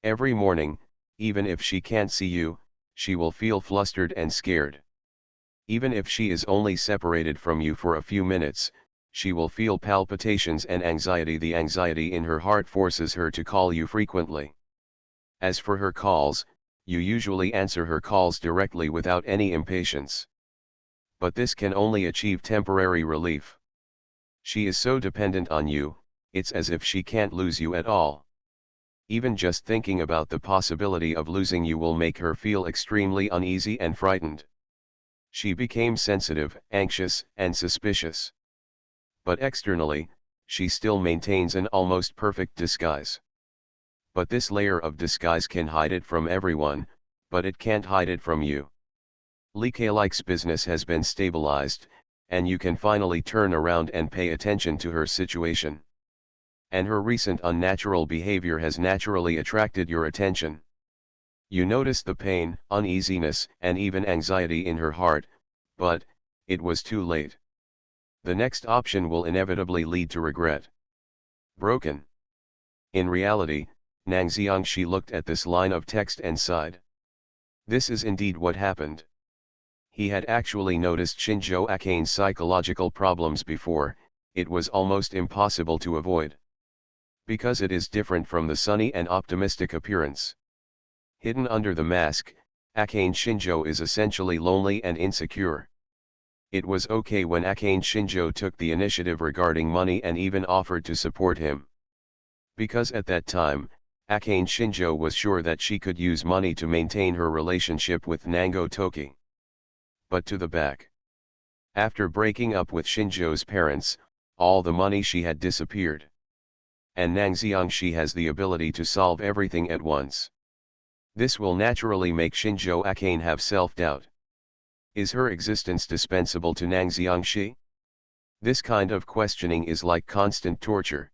A: Every morning, even if she can't see you, she will feel flustered and scared. Even if she is only separated from you for a few minutes, she will feel palpitations and anxiety. The anxiety in her heart forces her to call you frequently. As for her calls, you usually answer her calls directly without any impatience. But this can only achieve temporary relief. She is so dependent on you, it's as if she can't lose you at all. Even just thinking about the possibility of losing you will make her feel extremely uneasy and frightened. She became sensitive, anxious, and suspicious. But externally, she still maintains an almost perfect disguise. But this layer of disguise can hide it from everyone, but it can't hide it from you. Like's business has been stabilized, and you can finally turn around and pay attention to her situation. and her recent unnatural behavior has naturally attracted your attention. You notice the pain, uneasiness, and even anxiety in her heart, but it was too late. The next option will inevitably lead to regret. Broken. In reality, Nang Xiangxi looked at this line of text and sighed. This is indeed what happened. He had actually noticed Shinjo Akane's psychological problems before. It was almost impossible to avoid. Because it is different from the sunny and optimistic appearance. Hidden under the mask, Akane Shinjo is essentially lonely and insecure. It was okay when Akane Shinjo took the initiative regarding money and even offered to support him. Because at that time, Akane Shinjo was sure that she could use money to maintain her relationship with Nango Toki. But to the back. After breaking up with Shinjo's parents, all the money she had disappeared. And Nang Xiangxi has the ability to solve everything at once. This will naturally make Shinjo Akane have self-doubt. Is her existence dispensable to Nang Xiangxi? This kind of questioning is like constant torture.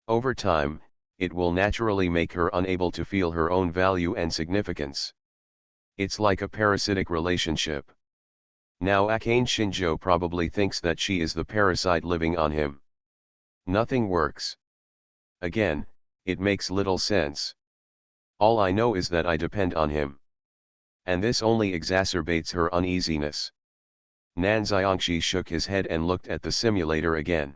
A: Over time, it will naturally make her unable to feel her own value and significance. It's like a parasitic relationship. Now Akane Shinjo probably thinks that she is the parasite living on him. Nothing works. Again, it makes little sense. All I know is that I depend on him. And this only exacerbates her uneasiness. Nan Xiangxi shook his head and looked at the simulator again.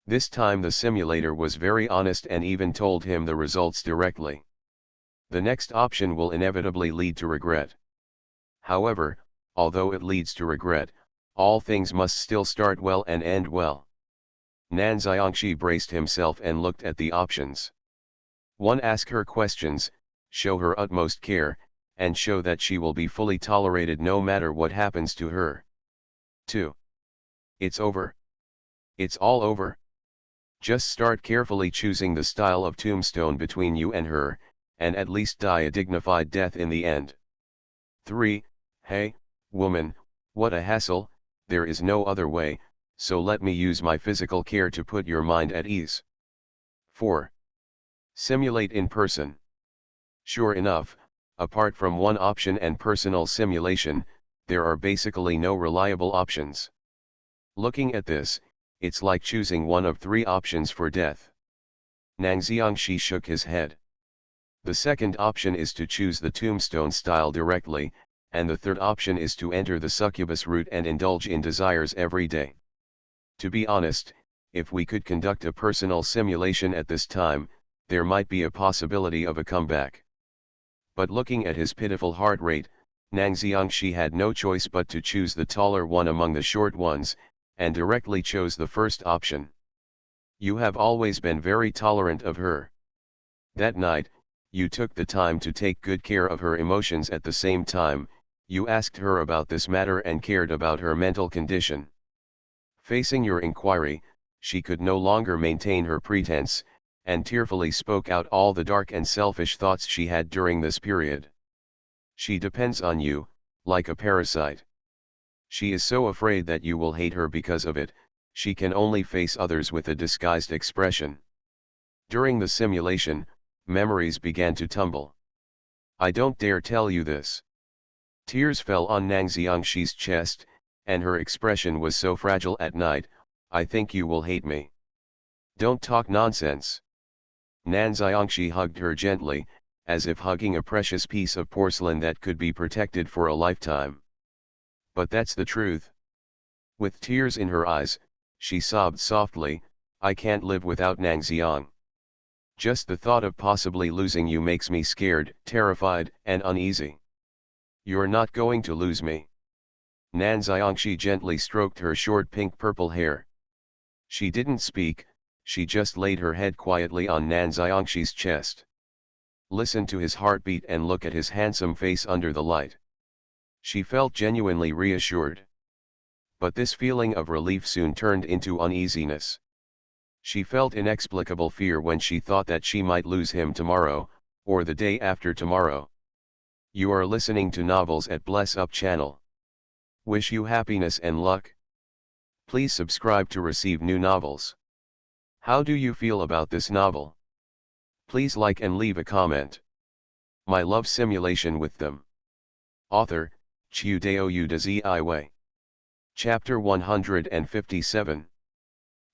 A: This time the simulator was very honest and even told him the results directly. The next option will inevitably lead to regret. However, although it leads to regret, all things must still start well and end well. Nan Xiangxi braced himself and looked at the options. 1. Ask her questions, show her utmost care, and show that she will be fully tolerated no matter what happens to her. 2. It's over. It's all over. Just start carefully choosing the style of tombstone between you and her, and at least die a dignified death in the end. 3. Hey, woman, what a hassle, there is no other way, so let me use my physical care to put your mind at ease. 4. Simulate in person. Sure enough, apart from one option and personal simulation, there are basically no reliable options. Looking at this, it's like choosing one of 3 options for death. Nang Xiangxi shook his head. The second option is to choose the tombstone style directly, and the third option is to enter the succubus route and indulge in desires every day. To be honest, if we could conduct a personal simulation at this time, there might be a possibility of a comeback. But looking at his pitiful heart rate, Nang Xiangxi had no choice but to choose the taller one among the short ones, and directly chose the first option. You have always been very tolerant of her. That night, you took the time to take good care of her emotions. At the same time, you asked her about this matter and cared about her mental condition. Facing your inquiry, she could no longer maintain her pretense, and tearfully spoke out all the dark and selfish thoughts she had during this period. She depends on you, like a parasite. She is so afraid that you will hate her because of it, she can only face others with a disguised expression. During the simulation, memories began to tumble. I don't dare tell you this. Tears fell on Nang Xiangxi's chest, and her expression was so fragile at night. I think you will hate me. Don't talk nonsense. Nan Xiangxi hugged her gently, as if hugging a precious piece of porcelain that could be protected for a lifetime. But that's the truth. With tears in her eyes, she sobbed softly, I can't live without Nang Xiang. Just the thought of possibly losing you makes me scared, terrified, and uneasy. You're not going to lose me. Nan Xiangxi gently stroked her short pink-purple hair. She didn't speak, she just laid her head quietly on Nan Xiangxi's chest. Listen to his heartbeat and look at his handsome face under the light. She felt genuinely reassured. But this feeling of relief soon turned into uneasiness. She felt inexplicable fear when she thought that she might lose him tomorrow, or the day after tomorrow. You are listening to Novels at Bless Up channel. Wish you happiness and luck. Please subscribe to receive new novels. How do you feel about this novel? Please like and leave a comment. My love simulation with them. Author, Chiudeo Udaziiwe. Chapter 157.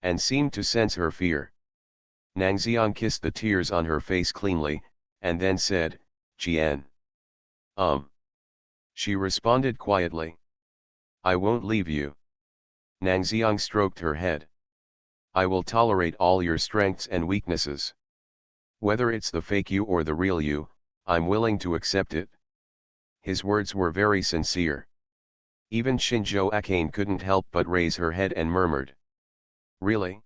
A: And seemed to sense her fear. Nangxiang kissed the tears on her face cleanly, and then said, Jian. She responded quietly. I won't leave you. Nangxiang stroked her head. I will tolerate all your strengths and weaknesses. Whether it's the fake you or the real you, I'm willing to accept it. His words were very sincere. Even Shinjo Akane couldn't help but raise her head and murmured. Really?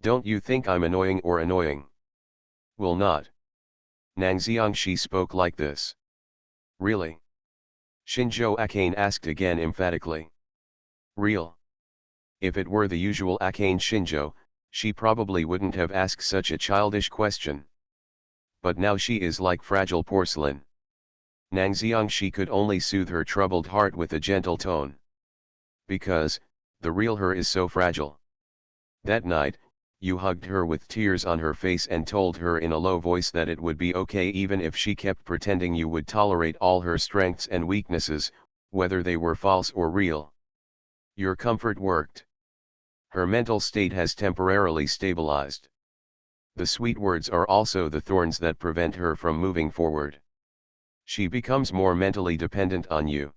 A: Don't you think I'm annoying or annoying? Will not. Nangxiang, she spoke like this. Really? Shinjo Akane asked again emphatically. Real? If it were the usual Akane Shinjo, she probably wouldn't have asked such a childish question. But now she is like fragile porcelain. Nangxiang, she could only soothe her troubled heart with a gentle tone. Because, the real her is so fragile. That night, you hugged her with tears on her face and told her in a low voice that it would be okay even if she kept pretending you would tolerate all her strengths and weaknesses, whether they were false or real. Your comfort worked. Her mental state has temporarily stabilized. The sweet words are also the thorns that prevent her from moving forward. She becomes more mentally dependent on you.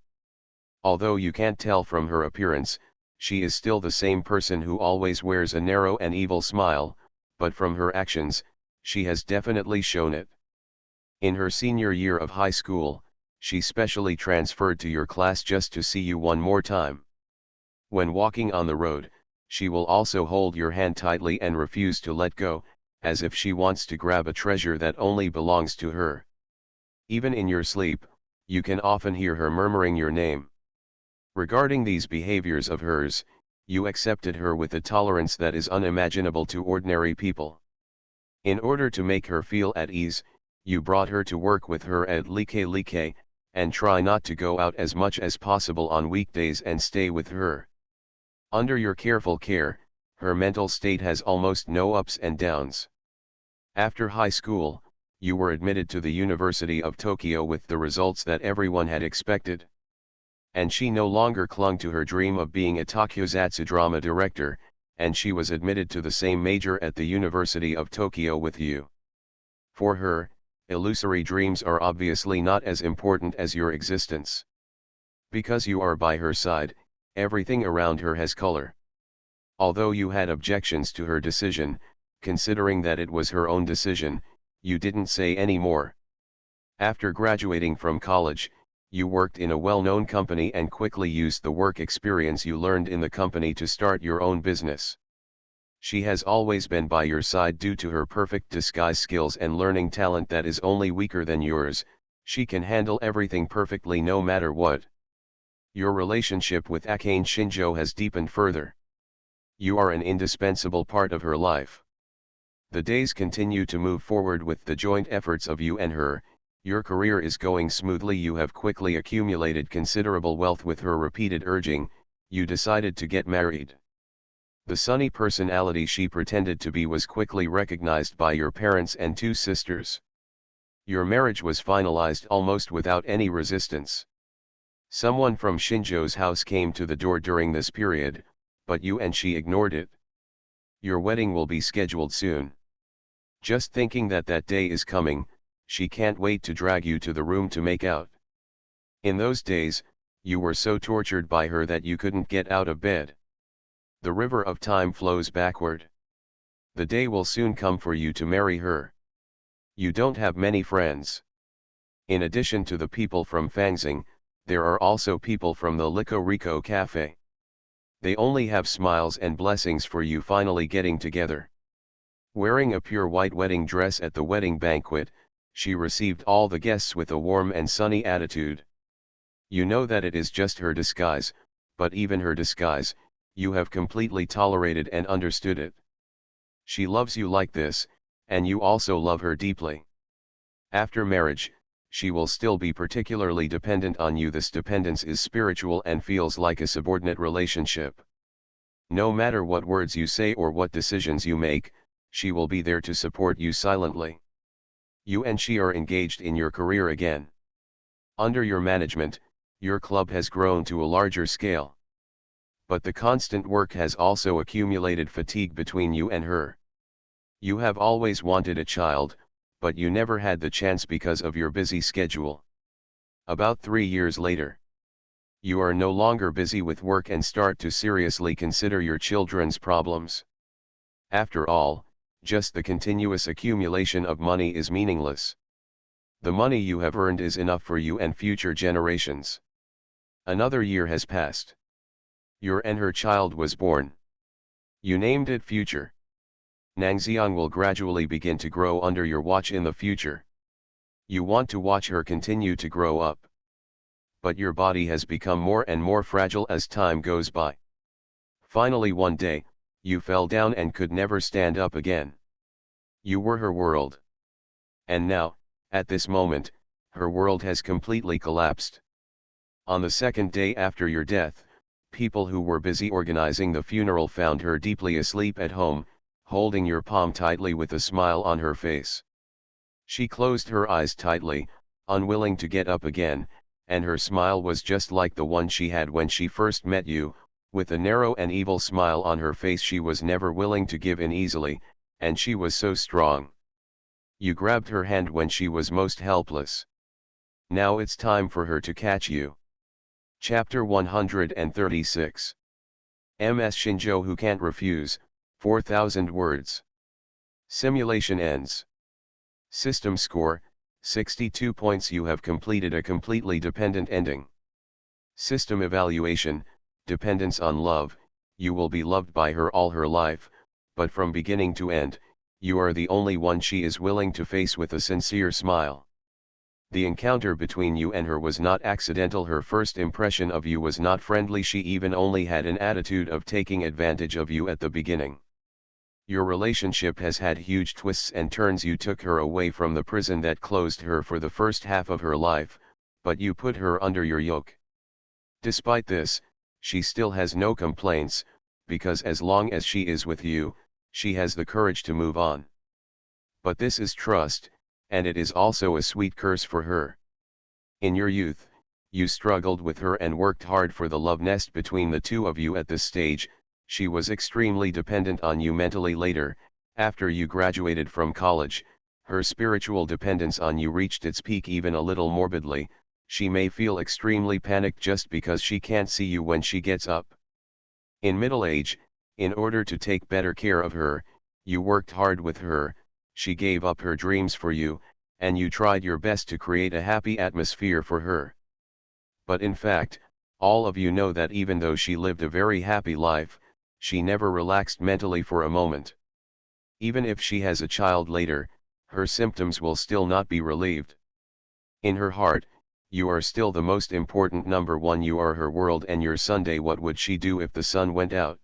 A: Although you can't tell from her appearance, she is still the same person who always wears a narrow and evil smile, but from her actions, she has definitely shown it. In her senior year of high school, she specially transferred to your class just to see you one more time. When walking on the road, she will also hold your hand tightly and refuse to let go, as if she wants to grab a treasure that only belongs to her. Even in your sleep, you can often hear her murmuring your name. Regarding these behaviors of hers, you accepted her with a tolerance that is unimaginable to ordinary people. In order to make her feel at ease, you brought her to work with her at Like, and try not to go out as much as possible on weekdays and stay with her. Under your careful care, her mental state has almost no ups and downs. After high school, you were admitted to the University of Tokyo with the results that everyone had expected. And she no longer clung to her dream of being a tokusatsu drama director, and she was admitted to the same major at the University of Tokyo with you. For her, illusory dreams are obviously not as important as your existence. Because you are by her side, everything around her has color. Although you had objections to her decision, considering that it was her own decision, you didn't say any more. After graduating from college, you worked in a well-known company and quickly used the work experience you learned in the company to start your own business. She has always been by your side due to her perfect disguise skills and learning talent that is only weaker than yours. She can handle everything perfectly no matter what. Your relationship with Akane Shinjo has deepened further. You are an indispensable part of her life. The days continue to move forward with the joint efforts of you and her. Your career is going smoothly. You have quickly accumulated considerable wealth with her repeated urging. You decided to get married. The sunny personality she pretended to be was quickly recognized by your parents and two sisters. Your marriage was finalized almost without any resistance. Someone from Shinjo's house came to the door during this period, but you and she ignored it. Your wedding will be scheduled soon. Just thinking that that day is coming, she can't wait to drag you to the room to make out. In those days, you were so tortured by her that you couldn't get out of bed. The river of time flows backward. The day will soon come for you to marry her. You don't have many friends. In addition to the people from Fangxing, there are also people from the Lico Rico Cafe. They only have smiles and blessings for you finally getting together. Wearing a pure white wedding dress at the wedding banquet, she received all the guests with a warm and sunny attitude. You know that it is just her disguise, but even her disguise, you have completely tolerated and understood it. She loves you like this, and you also love her deeply. After marriage, she will still be particularly dependent on you. This dependence is spiritual and feels like a subordinate relationship. No matter what words you say or what decisions you make, she will be there to support you silently. You and she are engaged in your career again. Under your management, your club has grown to a larger scale. But the constant work has also accumulated fatigue between you and her. You have always wanted a child, but you never had the chance because of your busy schedule. About 3 years later, you are no longer busy with work and start to seriously consider your children's problems. After all, just the continuous accumulation of money is meaningless. The money you have earned is enough for you and future generations. Another year has passed. Your and her child was born. You named it Future. Nangxiang will gradually begin to grow under your watch in the future. You want to watch her continue to grow up. But your body has become more and more fragile as time goes by. Finally one day, you fell down and could never stand up again. You were her world. And now, at this moment, her world has completely collapsed. On the second day after your death, people who were busy organizing the funeral found her deeply asleep at home, holding your palm tightly with a smile on her face. She closed her eyes tightly, unwilling to get up again, and her smile was just like the one she had when she first met you, with a narrow and evil smile on her face. She was never willing to give in easily, and she was so strong. You grabbed her hand when she was most helpless. Now it's time for her to catch you. Chapter 136. MS Shinjo Who Can't Refuse, 4,000 words. Simulation ends. System score, 62 points. You have completed a completely dependent ending. System evaluation, dependence on love. You will be loved by her all her life, but from beginning to end, you are the only one she is willing to face with a sincere smile. The encounter between you and her was not accidental. Her first impression of you was not friendly. She even only had an attitude of taking advantage of you at the beginning. Your relationship has had huge twists and turns. You took her away from the prison that closed her for the first half of her life, but you put her under your yoke. Despite this, she still has no complaints, because as long as she is with you, she has the courage to move on. But this is trust, and it is also a sweet curse for her. In your youth, you struggled with her and worked hard for the love nest between the two of you. At this stage, she was extremely dependent on you mentally. Later, after you graduated from college, her spiritual dependence on you reached its peak. Even a little morbidly, she may feel extremely panicked just because she can't see you when she gets up. In middle age, in order to take better care of her, you worked hard with her, she gave up her dreams for you, and you tried your best to create a happy atmosphere for her. But in fact, all of you know that even though she lived a very happy life, she never relaxed mentally for a moment. Even if she has a child later, her symptoms will still not be relieved. In her heart, you are still the most important number one. You are her world and your Sunday. What would she do if the sun went out?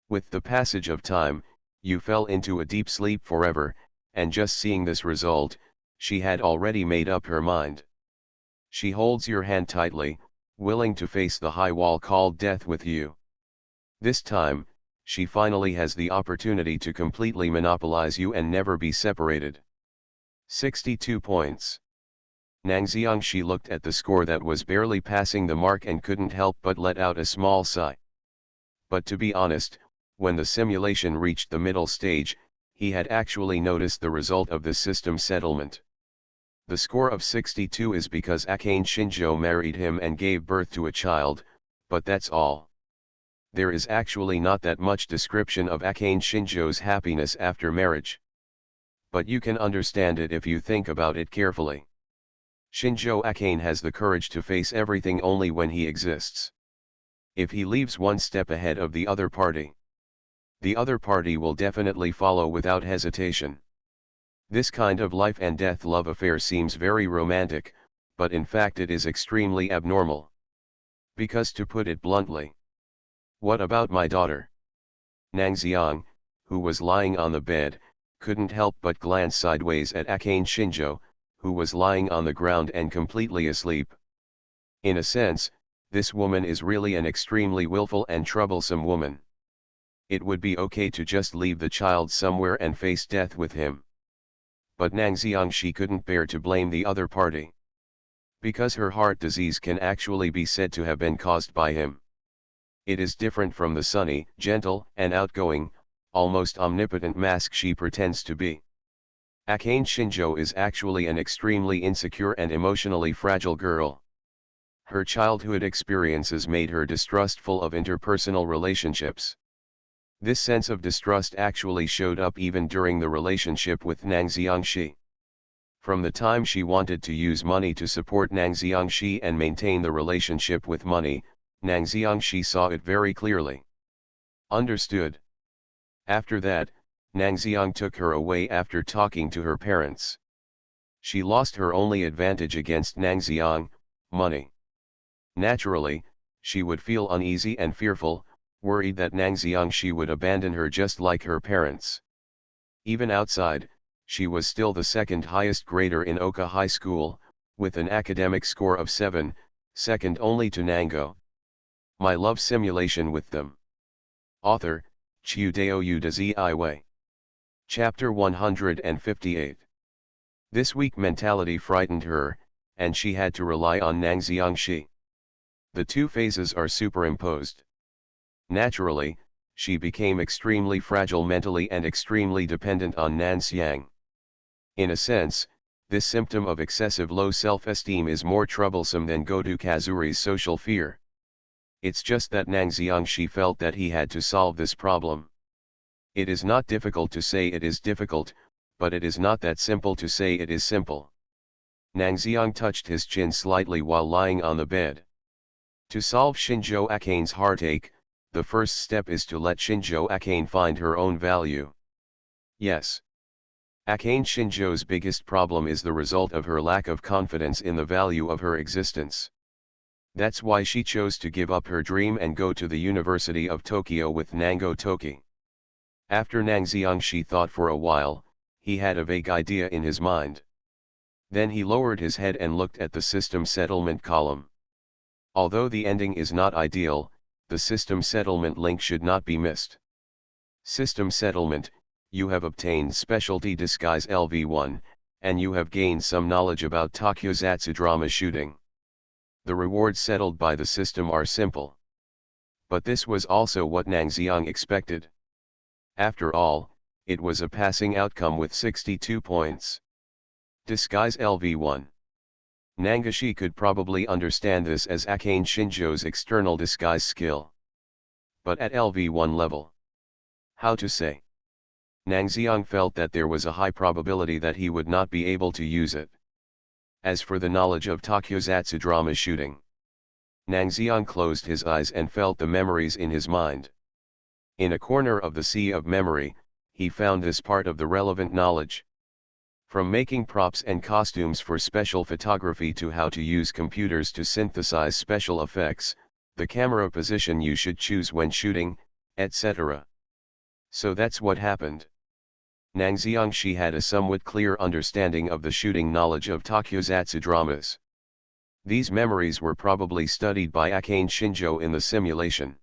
A: With the passage of time, you fell into a deep sleep forever, and just seeing this result, she had already made up her mind. She holds your hand tightly, willing to face the high wall called death with you. This time, she finally has the opportunity to completely monopolize you and never be separated. 62 points. Nangxiang. She looked at the score that was barely passing the mark and couldn't help but let out a small sigh. But to be honest, when the simulation reached the middle stage, he had actually noticed the result of the system settlement. The score of 62 is because Akane Shinjo married him and gave birth to a child, but that's all. There is actually not that much description of Akane Shinjo's happiness after marriage. But you can understand it if you think about it carefully. Shinjo Akane has the courage to face everything only when he exists. If he leaves one step ahead of the other party will definitely follow without hesitation. This kind of life and death love affair seems very romantic, but in fact it is extremely abnormal. Because to put it bluntly, what about my daughter? Nangxiang, who was lying on the bed, couldn't help but glance sideways at Akane Shinjo, who was lying on the ground and completely asleep. In a sense, this woman is really an extremely willful and troublesome woman. it would be okay to just leave the child somewhere and face death with him. But Nang Xiangxi couldn't bear to blame the other party. Because her heart disease can actually be said to have been caused by him. It is different from the sunny, gentle, and outgoing, almost omnipotent mask she pretends to be. Akane Shinjo is actually an extremely insecure and emotionally fragile girl. Her childhood experiences made her distrustful of interpersonal relationships. This sense of distrust actually showed up even during the relationship with Nang Xiangxi. From the time she wanted to use money to support Nang Xiangxi and maintain the relationship with money, Nang Xiangxi saw it very clearly. Understood. After that, Nang Xiang took her away after talking to her parents. She lost her only advantage against Nang Xiang, money. Naturally, she would feel uneasy and fearful, worried that Nang Xiangxi would abandon her just like her parents. Even outside, she was still the second highest grader in Oka High School, with an academic score of 7, second only to Nango. My love simulation with them. Author, Chiu Dao Yu de Zi Wei. Chapter 158. This weak mentality frightened her, and she had to rely on Nang Xiangxi. The two phases are superimposed. Naturally, she became extremely fragile mentally and extremely dependent on Nan Xiang. In a sense, this symptom of excessive low self-esteem is more troublesome than Goto Kazuri's social fear. It's just that Nang Xiangxi felt that he had to solve this problem. It is not difficult to say it is difficult, but it is not that simple to say it is simple. Nang Xiang touched his chin slightly while lying on the bed. To solve Shinjo Akane's heartache, the first step is to let Shinjo Akane find her own value. Yes. Akane Shinjo's biggest problem is the result of her lack of confidence in the value of her existence. That's why she chose to give up her dream and go to the University of Tokyo with Nango Toki. After Nang Xiangxi thought for a while, he had a vague idea in his mind. Then he lowered his head and looked at the system settlement column. Although the ending is not ideal, the system settlement link should not be missed. System settlement, you have obtained specialty disguise LV1, and you have gained some knowledge about Takyozatsu drama shooting. The rewards settled by the system are simple. But this was also what Nang Xiang expected. After all, it was a passing outcome with 62 points. Disguise LV1. Nangashi could probably understand this as Akane Shinjo's external disguise skill. But at LV1 level. How to say? Nang Xiang felt that there was a high probability that he would not be able to use it. As for the knowledge of Takyozatsu drama shooting, Nang Xiang closed his eyes and felt the memories in his mind. In a corner of the sea of memory, he found this part of the relevant knowledge. From making props and costumes for special photography to how to use computers to synthesize special effects, the camera position you should choose when shooting, etc. So that's what happened. Nang Xiangxi had a somewhat clear understanding of the shooting knowledge of Takyozatsu dramas. These memories were probably studied by Akane Shinjo in the simulation.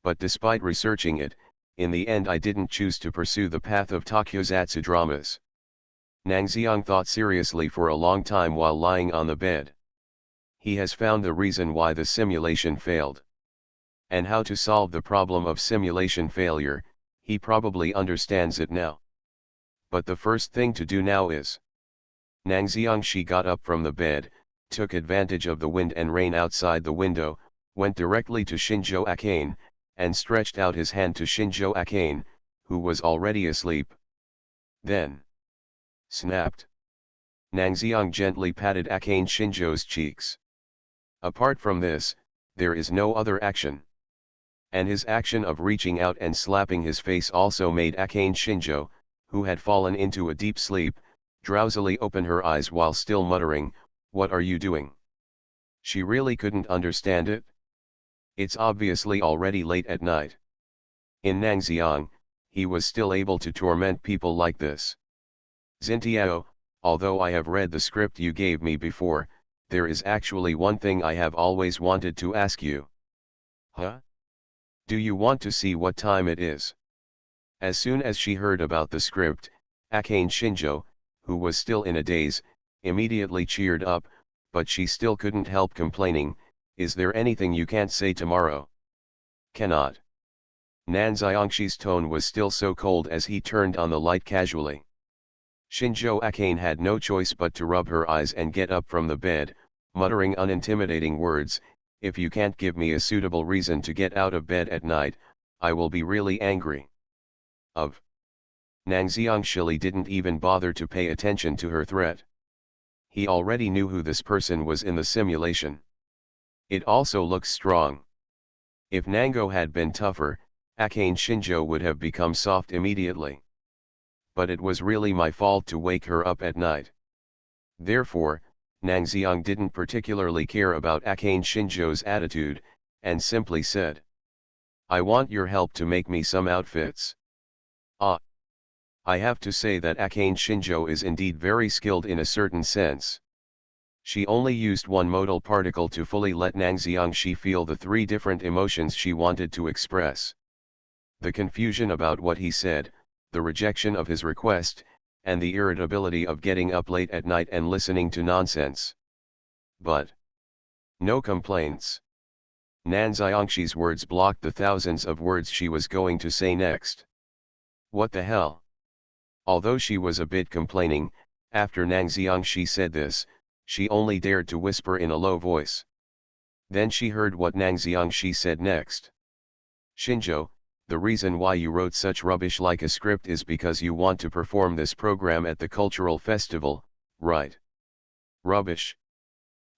A: But despite researching it, in the end I didn't choose to pursue the path of Takyozatsu dramas. Nang Xiang thought seriously for a long time while lying on the bed. He has found the reason why the simulation failed. And how to solve the problem of simulation failure, he probably understands it now. But the first thing to do now is. Nang Xiangxi got up from the bed, took advantage of the wind and rain outside the window, went directly to Shinjo Akane, and stretched out his hand to Shinjo Akane, who was already asleep. Then. Snapped. Nang Xiang gently patted Akane Shinjo's cheeks. Apart from this, there is no other action. And his action of reaching out and slapping his face also made Akane Shinjo, who had fallen into a deep sleep, drowsily open her eyes while still muttering, "What are you doing?" She really couldn't understand it. It's obviously already late at night. In Nang Xiang, he was still able to torment people like this. Xintiao, although I have read the script you gave me before, there is actually one thing I have always wanted to ask you. Huh? Do you want to see what time it is? As soon as she heard about the script, Akane Shinjo, who was still in a daze, immediately cheered up, but she still couldn't help complaining, "Is there anything you can't say tomorrow?" "Cannot." Nan Xiangshi's tone was still so cold as he turned on the light casually. Shinjo Akane had no choice but to rub her eyes and get up from the bed, muttering unintimidating words, "If you can't give me a suitable reason to get out of bed at night, I will be really angry." Of. Nang Xiangshili didn't even bother to pay attention to her threat. He already knew who this person was in the simulation. It also looks strong. If Nango had been tougher, Akane Shinjo would have become soft immediately. But it was really my fault to wake her up at night. Therefore, Nang Xiang didn't particularly care about Akane Shinjo's attitude, and simply said, "I want your help to make me some outfits." Ah! I have to say that Akane Shinjo is indeed very skilled in a certain sense. She only used one modal particle to fully let Nang Xiangshi feel the three different emotions she wanted to express. The confusion about what he said, the rejection of his request, and the irritability of getting up late at night and listening to nonsense. But no complaints. Nan Xiangshi's words blocked the thousands of words she was going to say next. What the hell? Although she was a bit complaining, after Nang Xiangshi said this, she only dared to whisper in a low voice. Then she heard what Nang Xiangshi said next. "Shinjo, the reason why you wrote such rubbish like a script is because you want to perform this program at the cultural festival, right?" Rubbish.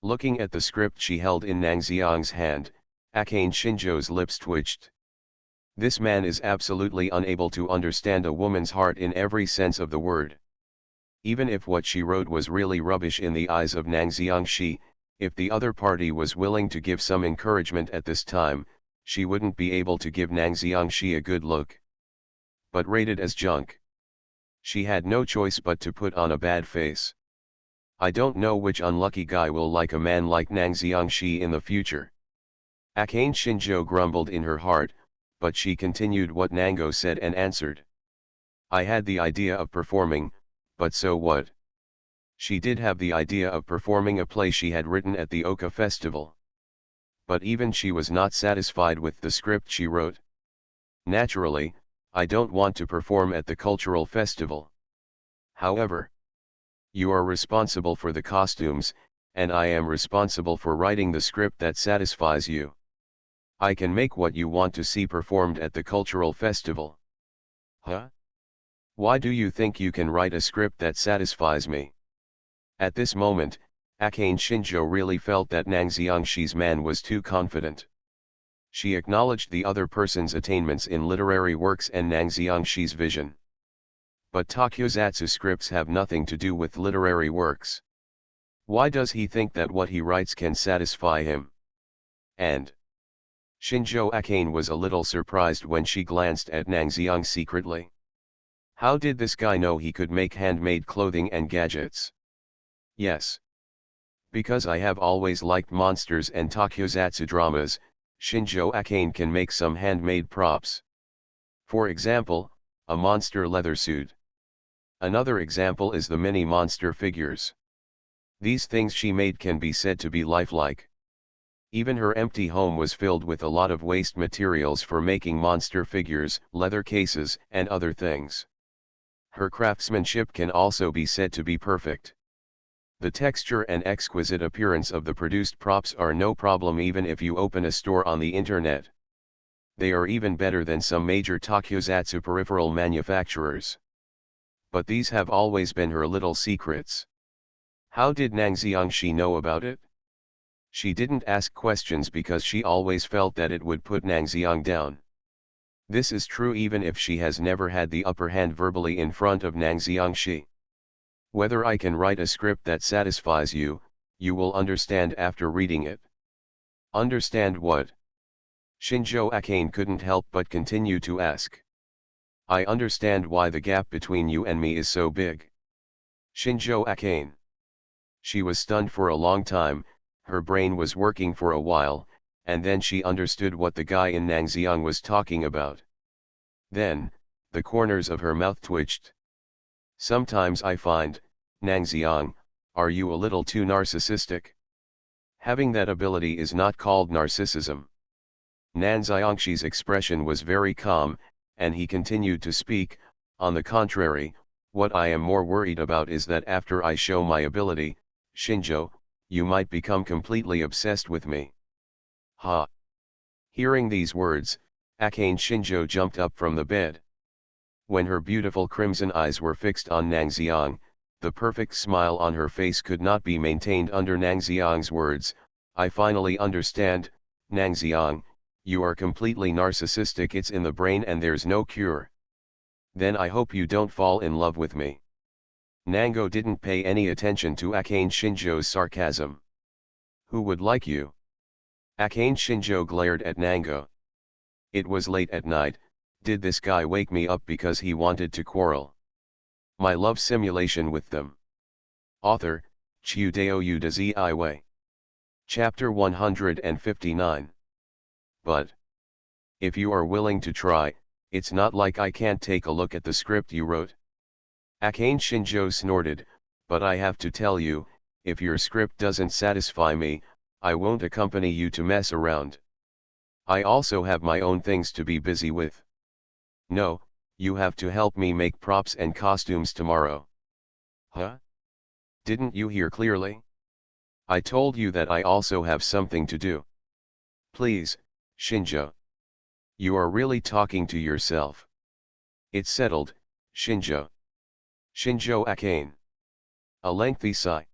A: Looking at the script she held in Nang Xiang's hand, Akane Shinjo's lips twitched. This man is absolutely unable to understand a woman's heart in every sense of the word. Even if what she wrote was really rubbish in the eyes of Nang Xiangshi, if the other party was willing to give some encouragement at this time, she wouldn't be able to give Nang Xiangshi a good look. But rated as junk. She had no choice but to put on a bad face. I don't know which unlucky guy will like a man like Nang Xiangshi in the future. Akane Shinjo grumbled in her heart, but she continued what Nango said and answered. I had the idea of performing, but so what? She did have the idea of performing a play she had written at the Oka festival. But even she was not satisfied with the script she wrote. Naturally, I don't want to perform at the cultural festival. However, you are responsible for the costumes, and I am responsible for writing the script that satisfies you. I can make what you want to see performed at the cultural festival. Huh? Why do you think you can write a script that satisfies me? At this moment, Akane Shinjo really felt that Nang Xiangshi's man was too confident. She acknowledged the other person's attainments in literary works and Nang Xiangshi's vision. But Takyozatsu scripts have nothing to do with literary works. Why does he think that what he writes can satisfy him? And Shinjo Akane was a little surprised when she glanced at Nang Xiang secretly. How did this guy know he could make handmade clothing and gadgets? Yes. Because I have always liked monsters and Takyozatsu dramas, Shinjo Akane can make some handmade props. For example, a monster leather suit. Another example is the mini monster figures. These things she made can be said to be lifelike. Even her empty home was filled with a lot of waste materials for making monster figures, leather cases, and other things. Her craftsmanship can also be said to be perfect. The texture and exquisite appearance of the produced props are no problem even if you open a store on the internet. They are even better than some major Takyozatsu peripheral manufacturers. But these have always been her little secrets. How did Nang Xiangshi know about it? She didn't ask questions because she always felt that it would put Nang Xiang down. This is true even if she has never had the upper hand verbally in front of Nang Xiangshi. Whether I can write a script that satisfies you, you will understand after reading it. Understand what? Shinjo Akane couldn't help but continue to ask. I understand why the gap between you and me is so big. Shinjo Akane. She was stunned for a long time, her brain was working for a while, and then she understood what the guy in Nangxiang was talking about. Then, the corners of her mouth twitched. Sometimes I find, Nangxiang, are you a little too narcissistic? Having that ability is not called narcissism. Nan Xiangshi's expression was very calm, and he continued to speak. On the contrary, what I am more worried about is that after I show my ability, Shinjo, you might become completely obsessed with me. Ha! Hearing these words, Akane Shinjo jumped up from the bed. When her beautiful crimson eyes were fixed on Nangxiang, the perfect smile on her face could not be maintained under Nangxiang's words. I finally understand, Nangxiang, you are completely narcissistic. It's in the brain and there's no cure. Then I hope you don't fall in love with me. Nango didn't pay any attention to Akane Shinjo's sarcasm. Who would like you? Akane Shinjo glared at Nango. It was late at night. Did this guy wake me up because he wanted to quarrel? My love simulation with them. Author, Chiudeo Uda Ziwei. Chapter 159. But if you are willing to try, it's not like I can't take a look at the script you wrote. Akane Shinjo snorted, but I have to tell you, if your script doesn't satisfy me, I won't accompany you to mess around. I also have my own things to be busy with. No, you have to help me make props and costumes tomorrow. Huh? Didn't you hear clearly? I told you that I also have something to do. Please, Shinjo. You are really talking to yourself. It's settled, Shinjo. Shinjo Akane. A lengthy sigh.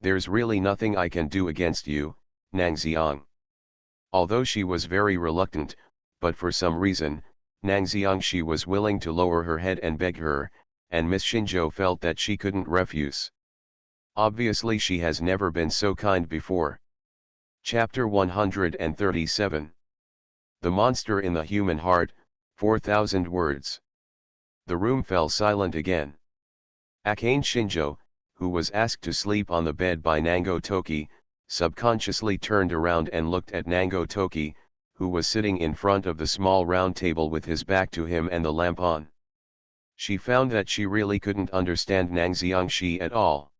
A: There's really nothing I can do against you, Nangxiang. Although she was very reluctant, but for some reason, Nangxiang was willing to lower her head and beg her, and Miss Shinjo felt that she couldn't refuse. Obviously she has never been so kind before. Chapter 137. The Monster in the Human Heart, 4,000 Words. The room fell silent again. Akane Shinjo, who was asked to sleep on the bed by Nango Toki, subconsciously turned around and looked at Nango Toki, who was sitting in front of the small round table with his back to him and the lamp on. She found that she really couldn't understand Nangxiang at all.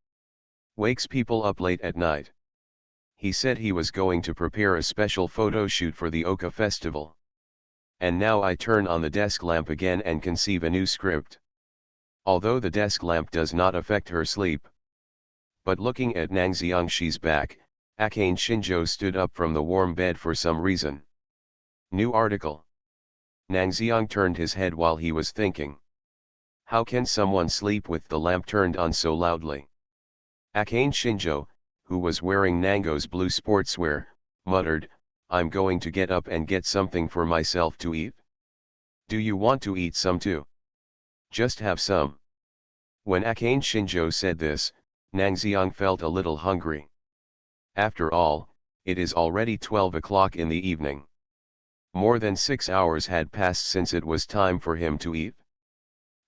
A: Wakes people up late at night. He said he was going to prepare a special photo shoot for the Oka festival. And now I turn on the desk lamp again and conceive a new script. Although the desk lamp does not affect her sleep. But looking at Nangxiang's back, Akane Shinjo stood up from the warm bed for some reason. New article. Nangxiang turned his head while he was thinking. How can someone sleep with the lamp turned on so loudly? Akane Shinjo, who was wearing Nango's blue sportswear, muttered, I'm going to get up and get something for myself to eat. Do you want to eat some too? Just have some. When Akane Shinjo said this, Nangxiang felt a little hungry. After all, it is already 12 o'clock in the evening. More than 6 hours had passed since it was time for him to eat.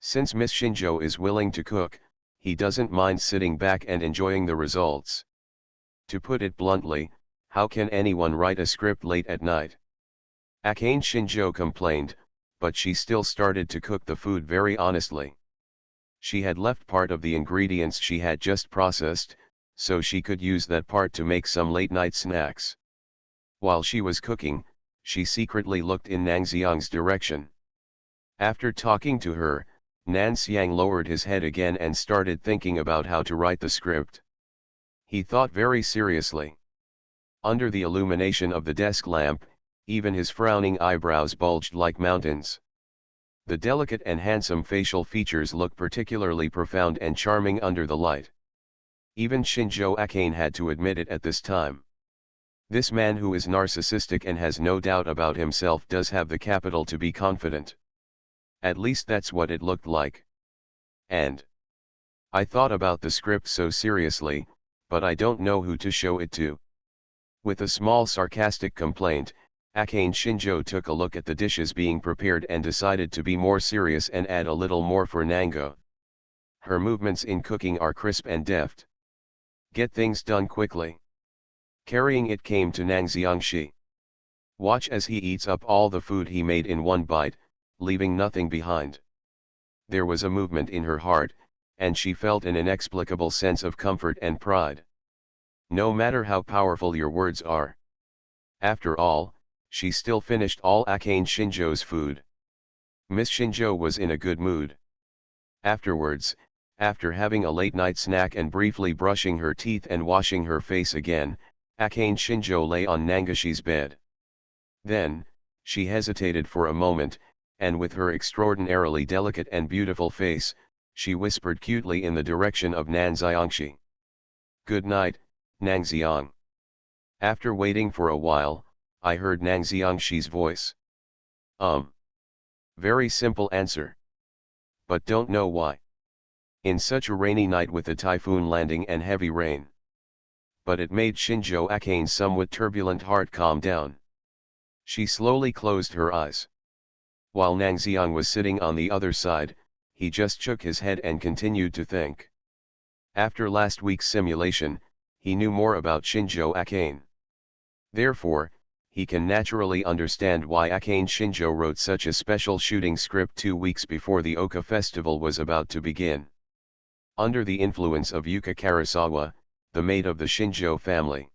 A: Since Miss Shinjo is willing to cook, he doesn't mind sitting back and enjoying the results. To put it bluntly, how can anyone write a script late at night? Akane Shinjo complained, but she still started to cook the food very honestly. She had left part of the ingredients she had just processed, so she could use that part to make some late-night snacks. While she was cooking, she secretly looked in Nangxiang's direction. After talking to her, Nangxiang lowered his head again and started thinking about how to write the script. He thought very seriously. Under the illumination of the desk lamp, even his frowning eyebrows bulged like mountains. The delicate and handsome facial features looked particularly profound and charming under the light. Even Shinjo Akane had to admit it at this time. This man who is narcissistic and has no doubt about himself does have the capital to be confident. At least that's what it looked like. And I thought about the script so seriously, but I don't know who to show it to. With a small sarcastic complaint, Akane Shinjo took a look at the dishes being prepared and decided to be more serious and add a little more for Nango. Her movements in cooking are crisp and deft. Get things done quickly. Carrying it came to Nangxiang. Watch as he eats up all the food he made in one bite, leaving nothing behind. There was a movement in her heart, and she felt an inexplicable sense of comfort and pride. No matter how powerful your words are. After all, she still finished all Akane Shinjo's food. Miss Shinjo was in a good mood. Afterwards, after having a late-night snack and briefly brushing her teeth and washing her face again, Akane Shinjo lay on Nangashi's bed. Then, she hesitated for a moment, and with her extraordinarily delicate and beautiful face, she whispered cutely in the direction of Nanxiangshi. "Good night, Nangxiang." After waiting for a while, I heard Nangxiangshi's voice. Very simple answer. But don't know why. In such a rainy night with a typhoon landing and heavy rain. But it made Shinjo Akane's somewhat turbulent heart calm down. She slowly closed her eyes. While Nangxiang was sitting on the other side, he just shook his head and continued to think. After last week's simulation, he knew more about Shinjo Akane. Therefore, he can naturally understand why Akane Shinjo wrote such a special shooting script 2 weeks before the Oka festival was about to begin. Under the influence of Yuka Karasawa, the maid of the Shinjo family,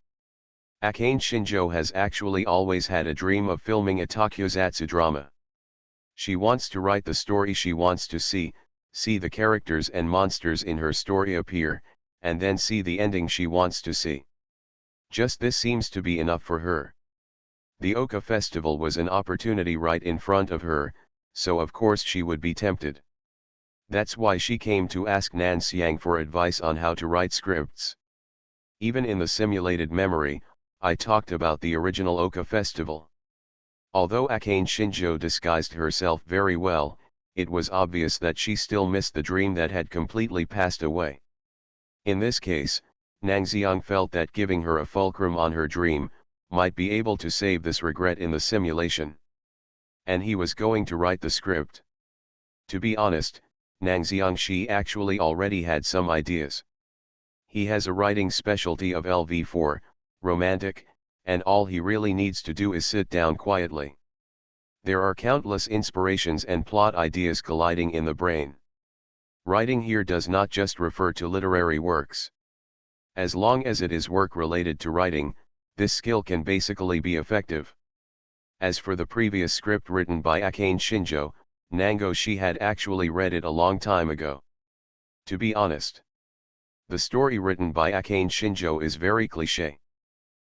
A: Akane Shinjo has actually always had a dream of filming a takyozatsu drama. She wants to write the story she wants to see the characters and monsters in her story appear, and then see the ending she wants to see. Just this seems to be enough for her. The Oka festival was an opportunity right in front of her, so of course she would be tempted. That's why she came to ask Nanxiang for advice on how to write scripts. Even in the simulated memory, I talked about the original Oka festival. Although Akane Shinjo disguised herself very well, it was obvious that she still missed the dream that had completely passed away. In this case, Nangxiang felt that giving her a fulcrum on her dream might be able to save this regret in the simulation. And he was going to write the script. To be honest, Nangxiang actually already had some ideas. He has a writing specialty of LV4, romantic, and all he really needs to do is sit down quietly. There are countless inspirations and plot ideas colliding in the brain. Writing here does not just refer to literary works. As long as it is work related to writing, this skill can basically be effective. As for the previous script written by Akane Shinjo, Nangoshi had actually read it a long time ago. To be honest, the story written by Akane Shinjo is very cliché.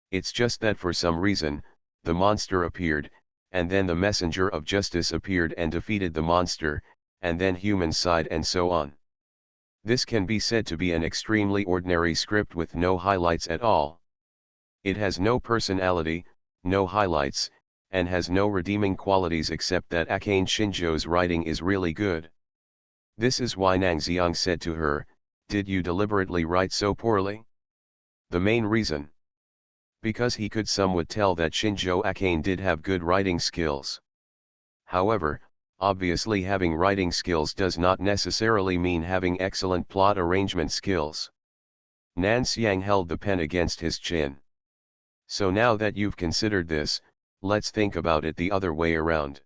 A: It's just that for some reason, the monster appeared, and then the messenger of justice appeared and defeated the monster, and then humans sighed and so on. This can be said to be an extremely ordinary script with no highlights at all. It has no personality, no highlights, and has no redeeming qualities except that Akane Shinjo's writing is really good. This is why Nangxiang said to her, "Did you deliberately write so poorly?" The main reason. Because he could somewhat tell that Shinjo Akane did have good writing skills. However, obviously having writing skills does not necessarily mean having excellent plot arrangement skills. Nanxiang held the pen against his chin. So now that you've considered this, let's think about it the other way around.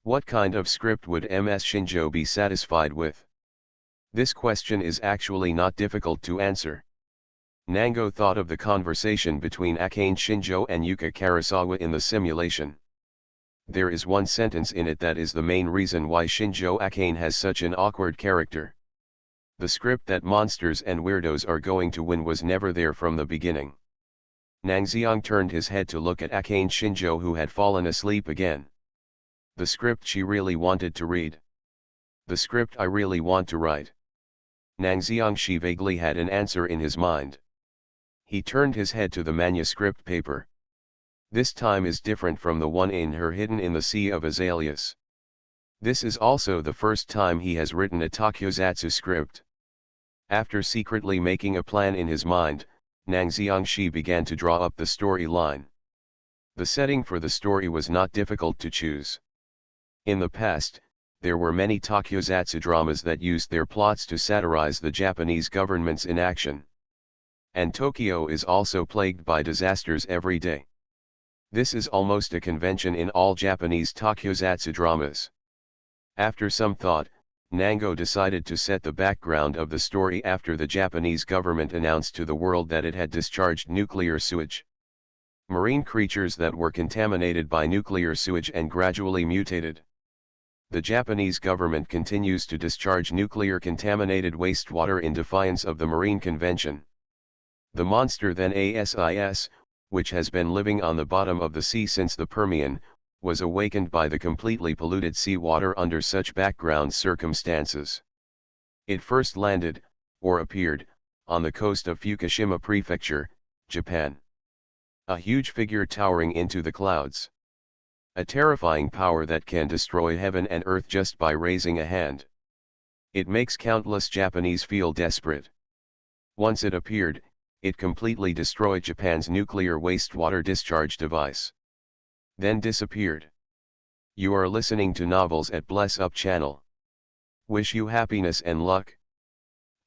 A: What kind of script would Ms. Shinjo be satisfied with? This question is actually not difficult to answer. Nango thought of the conversation between Akane Shinjo and Yuka Karasawa in the simulation. There is one sentence in it that is the main reason why Shinjo Akane has such an awkward character. The script that monsters and weirdos are going to win was never there from the beginning. Nangxiang turned his head to look at Akane Shinjo, who had fallen asleep again. The script she really wanted to read. The script I really want to write. Nangxiang vaguely had an answer in his mind. He turned his head to the manuscript paper. This time is different from the one in her hidden in the Sea of Azaleas. This is also the first time he has written a takyozatsu script. After secretly making a plan in his mind, Nangxiang began to draw up the storyline. The setting for the story was not difficult to choose. In the past, there were many takyozatsu dramas that used their plots to satirize the Japanese government's inaction. And Tokyo is also plagued by disasters every day. This is almost a convention in all Japanese tokusatsu dramas. After some thought, Nango decided to set the background of the story after the Japanese government announced to the world that it had discharged nuclear sewage. Marine creatures that were contaminated by nuclear sewage and gradually mutated. The Japanese government continues to discharge nuclear contaminated wastewater in defiance of the Marine Convention. The monster then ASIS, which has been living on the bottom of the sea since the Permian, was awakened by the completely polluted seawater under such background circumstances. It first landed, or appeared, on the coast of Fukushima Prefecture, Japan. A huge figure towering into the clouds. A terrifying power that can destroy heaven and earth just by raising a hand. It makes countless Japanese feel desperate. Once it appeared, it completely destroyed Japan's nuclear wastewater discharge device. Then disappeared. You are listening to Novels at Bless Up channel. Wish you happiness and luck.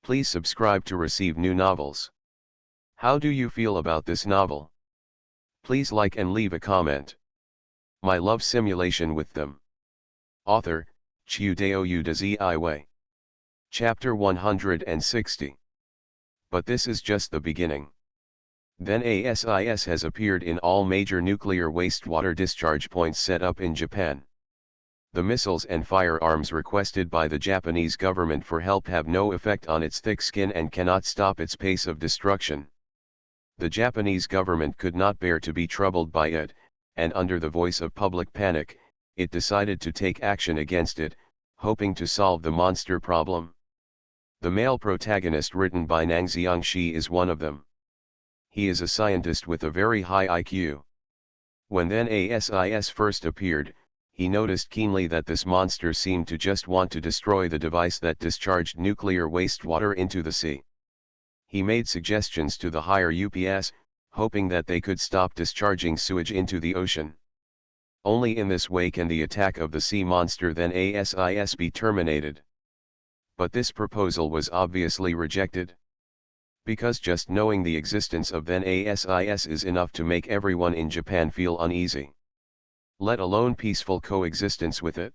A: Please subscribe to receive new novels. How do you feel about this novel? Please like and leave a comment. My love simulation with them. Author, Chiudeo Udazi. Chapter 160. But this is just the beginning. Then ASIS has appeared in all major nuclear wastewater discharge points set up in Japan. The missiles and firearms requested by the Japanese government for help have no effect on its thick skin and cannot stop its pace of destruction. The Japanese government could not bear to be troubled by it, and under the voice of public panic, it decided to take action against it, hoping to solve the monster problem. The male protagonist written by Nang Xiangxi is one of them. He is a scientist with a very high IQ. When then ASIS first appeared, he noticed keenly that this monster seemed to just want to destroy the device that discharged nuclear wastewater into the sea. He made suggestions to the higher UPS, hoping that they could stop discharging sewage into the ocean. Only in this way can the attack of the sea monster then ASIS be terminated. But this proposal was obviously rejected. Because just knowing the existence of then ASIS is enough to make everyone in Japan feel uneasy. Let alone peaceful coexistence with it.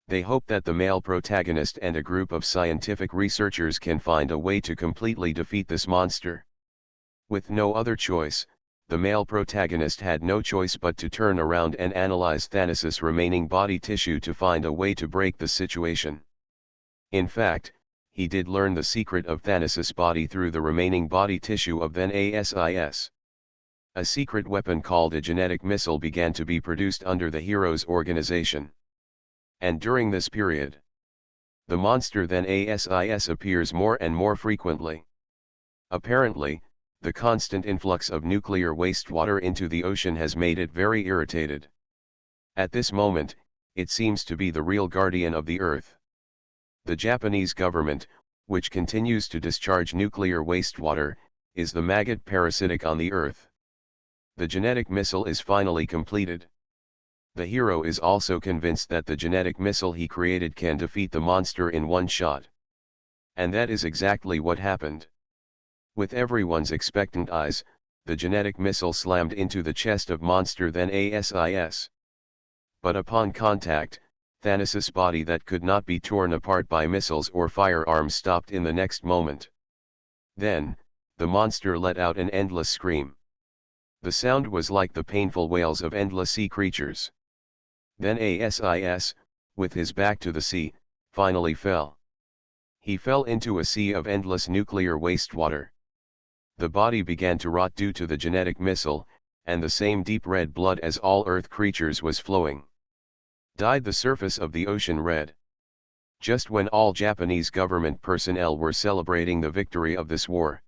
A: They hope that the male protagonist and a group of scientific researchers can find a way to completely defeat this monster. With no other choice, the male protagonist had no choice but to turn around and analyze Thanos' remaining body tissue to find a way to break the situation. In fact, he did learn the secret of Thanos' body through the remaining body tissue of then ASIS. A secret weapon called a genetic missile began to be produced under the hero's organization. And during this period, the monster then ASIS appears more and more frequently. Apparently, the constant influx of nuclear wastewater into the ocean has made it very irritated. At this moment, it seems to be the real guardian of the Earth. The Japanese government, which continues to discharge nuclear wastewater, is the maggot parasitic on the Earth. The genetic missile is finally completed. The hero is also convinced that the genetic missile he created can defeat the monster in one shot. And that is exactly what happened. With everyone's expectant eyes, the genetic missile slammed into the chest of monster then ASIS. But upon contact, Thanos' body that could not be torn apart by missiles or firearms stopped in the next moment. Then, the monster let out an endless scream. The sound was like the painful wails of endless sea creatures. Then ASIS, with his back to the sea, finally fell. He fell into a sea of endless nuclear wastewater. The body began to rot due to the genetic missile, and the same deep red blood as all Earth creatures was flowing. Dyed the surface of the ocean red. Just when all Japanese government personnel were celebrating the victory of this war,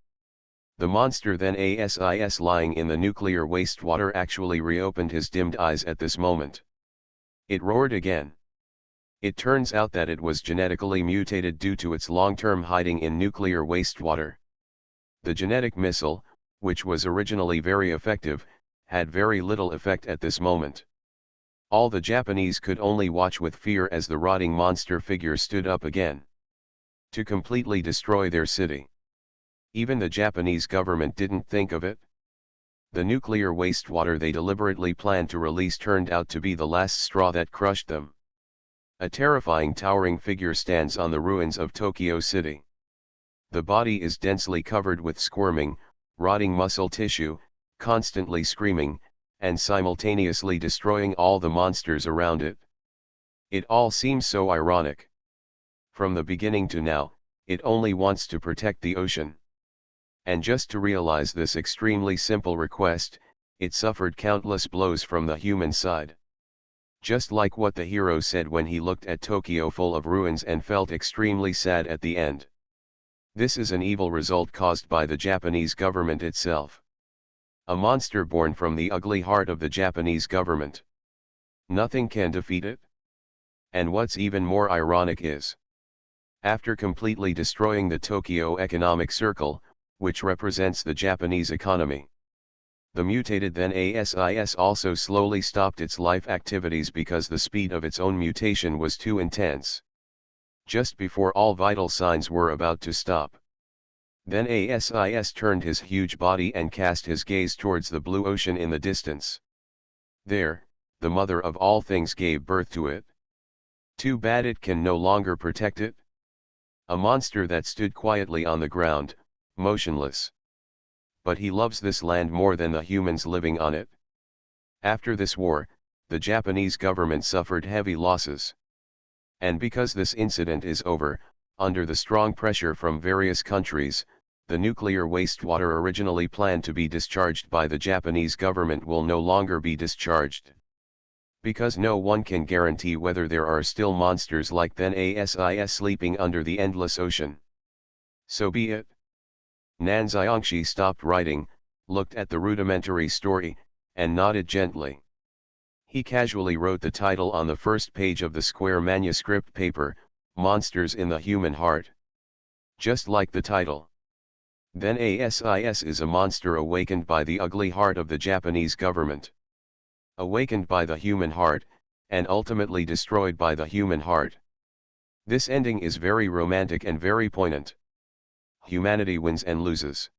A: the monster then ASIS lying in the nuclear wastewater actually reopened his dimmed eyes at this moment. It roared again. It turns out that it was genetically mutated due to its long-term hiding in nuclear wastewater. The genetic missile, which was originally very effective, had very little effect at this moment. All the Japanese could only watch with fear as the rotting monster figure stood up again to completely destroy their city. Even the Japanese government didn't think of it. The nuclear wastewater they deliberately planned to release turned out to be the last straw that crushed them. A terrifying towering figure stands on the ruins of Tokyo City. The body is densely covered with squirming, rotting muscle tissue, constantly screaming, and simultaneously destroying all the monsters around it. It all seems so ironic. From the beginning to now, it only wants to protect the ocean. And just to realize this extremely simple request, it suffered countless blows from the human side. Just like what the hero said when he looked at Tokyo full of ruins and felt extremely sad at the end. This is an evil result caused by the Japanese government itself. A monster born from the ugly heart of the Japanese government. Nothing can defeat it. And what's even more ironic is, after completely destroying the Tokyo economic circle, which represents the Japanese economy, the mutated then ASIS also slowly stopped its life activities because the speed of its own mutation was too intense. Just before all vital signs were about to stop, then ASIS turned his huge body and cast his gaze towards the blue ocean in the distance. There, the mother of all things gave birth to it. Too bad it can no longer protect it. A monster that stood quietly on the ground, motionless. But he loves this land more than the humans living on it. After this war, the Japanese government suffered heavy losses. And because this incident is over, under the strong pressure from various countries, the nuclear wastewater originally planned to be discharged by the Japanese government will no longer be discharged. Because no one can guarantee whether there are still monsters like then ASIS sleeping under the endless ocean. So be it. Nan Xiangxi stopped writing, looked at the rudimentary story, and nodded gently. He casually wrote the title on the first page of the square manuscript paper, Monsters in the Human Heart. Just like the title. Then ASIS is a monster awakened by the ugly heart of the Japanese government. Awakened by the human heart, and ultimately destroyed by the human heart. This ending is very romantic and very poignant. Humanity wins and loses.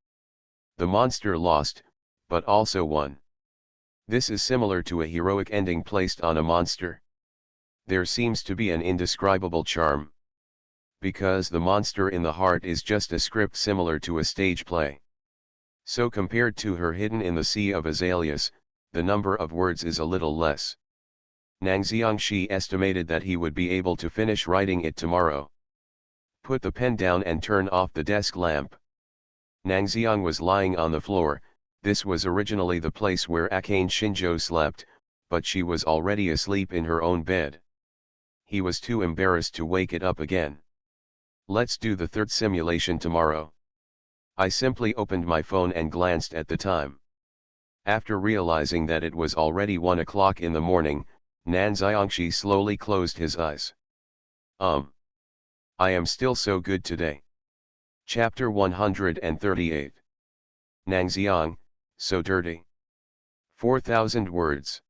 A: The monster lost, but also won. This is similar to a heroic ending placed on a monster. There seems to be an indescribable charm. Because the monster in the heart is just a script similar to a stage play. So compared to her hidden in the sea of azaleas, the number of words is a little less. Nang Xiangxi estimated that he would be able to finish writing it tomorrow. Put the pen down and turn off the desk lamp. Nang Xiang was lying on the floor. This was originally the place where Akane Shinjo slept, but she was already asleep in her own bed. He was too embarrassed to wake it up again. Let's do the third simulation tomorrow. I simply opened my phone and glanced at the time. After realizing that it was already 1 o'clock in the morning, Nan Xiangxi slowly closed his eyes. I am still so good today. Chapter 138. Nang Xiang, so dirty. 4,000 words.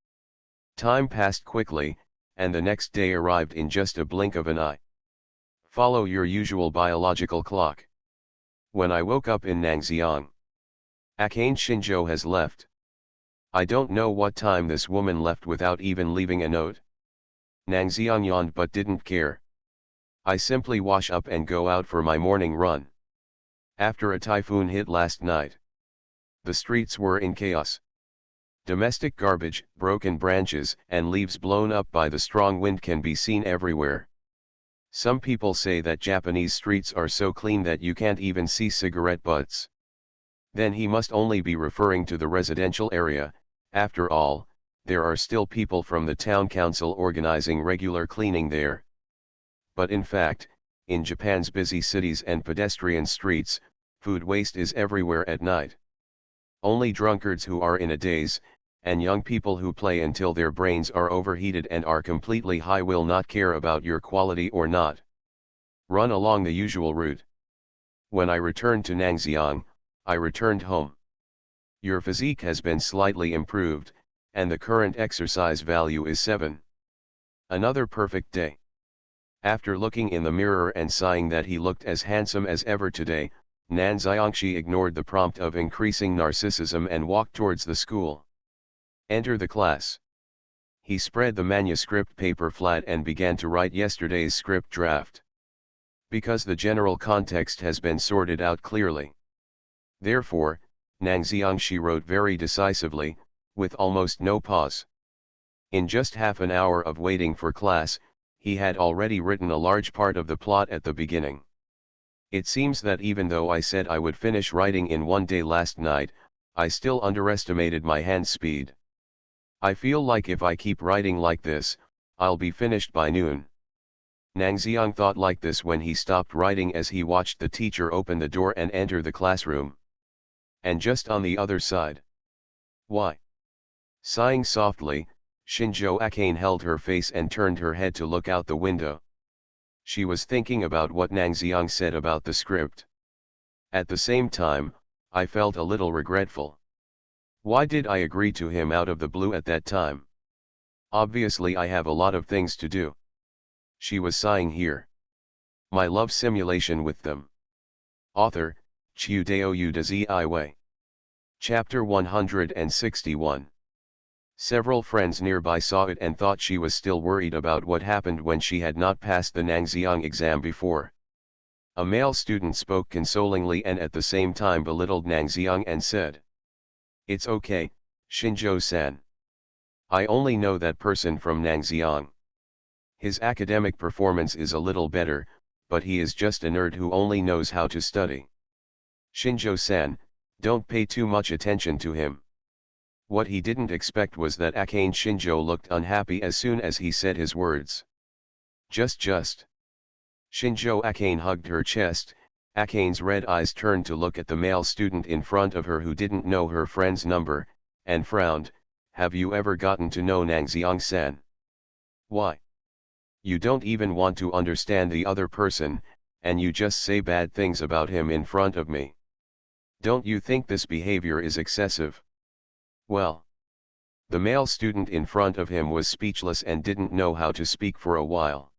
A: Time passed quickly, and the next day arrived in just a blink of an eye. Follow your usual biological clock. When I woke up in Nangxiang, Akane Shinjo has left. I don't know what time this woman left without even leaving a note. Nangxiang yawned but didn't care. I simply wash up and go out for my morning run. After a typhoon hit last night, the streets were in chaos. Domestic garbage, broken branches, and leaves blown up by the strong wind can be seen everywhere. Some people say that Japanese streets are so clean that you can't even see cigarette butts. Then he must only be referring to the residential area. After all, there are still people from the town council organizing regular cleaning there. But in fact, in Japan's busy cities and pedestrian streets, food waste is everywhere at night. Only drunkards who are in a daze, and young people who play until their brains are overheated and are completely high will not care about your quality or not. Run along the usual route. When I returned to Nangxiang, I returned home. Your physique has been slightly improved, and the current exercise value is 7. Another perfect day. After looking in the mirror and sighing that he looked as handsome as ever today, Nan Xiangxi ignored the prompt of increasing narcissism and walked towards the school. Enter the class. He spread the manuscript paper flat and began to write yesterday's script draft. Because the general context has been sorted out clearly. Therefore, Nan Xiangxi wrote very decisively, with almost no pause. In just half an hour of waiting for class, he had already written a large part of the plot at the beginning. It seems that even though I said I would finish writing in one day last night, I still underestimated my hand speed. I feel like if I keep writing like this, I'll be finished by noon. Nang Xiang thought like this when he stopped writing as he watched the teacher open the door and enter the classroom. And just on the other side. Why? Sighing softly, Shinjo Akane held her face and turned her head to look out the window. She was thinking about what Nang Xiang said about the script. At the same time, I felt a little regretful. Why did I agree to him out of the blue at that time? Obviously I have a lot of things to do. She was sighing here. My love simulation with them. Author, Chiu Dao Yu De Zi Wei. Chapter 161. Several friends nearby saw it and thought she was still worried about what happened when she had not passed the Nangxiang exam before. A male student spoke consolingly and at the same time belittled Nangxiang and said, "It's okay, Shinjo-san. I only know that person from Nangxiang. His academic performance is a little better, but he is just a nerd who only knows how to study. Shinjo-san, don't pay too much attention to him." What he didn't expect was that Akane Shinjo looked unhappy as soon as he said his words. Just. Shinjo Akane hugged her chest. Akane's red eyes turned to look at the male student in front of her who didn't know her friend's number, and frowned. "Have you ever gotten to know Nangxiang-san? Why? You don't even want to understand the other person, and you just say bad things about him in front of me. Don't you think this behavior is excessive?" Well. The male student in front of him was speechless and didn't know how to speak for a while.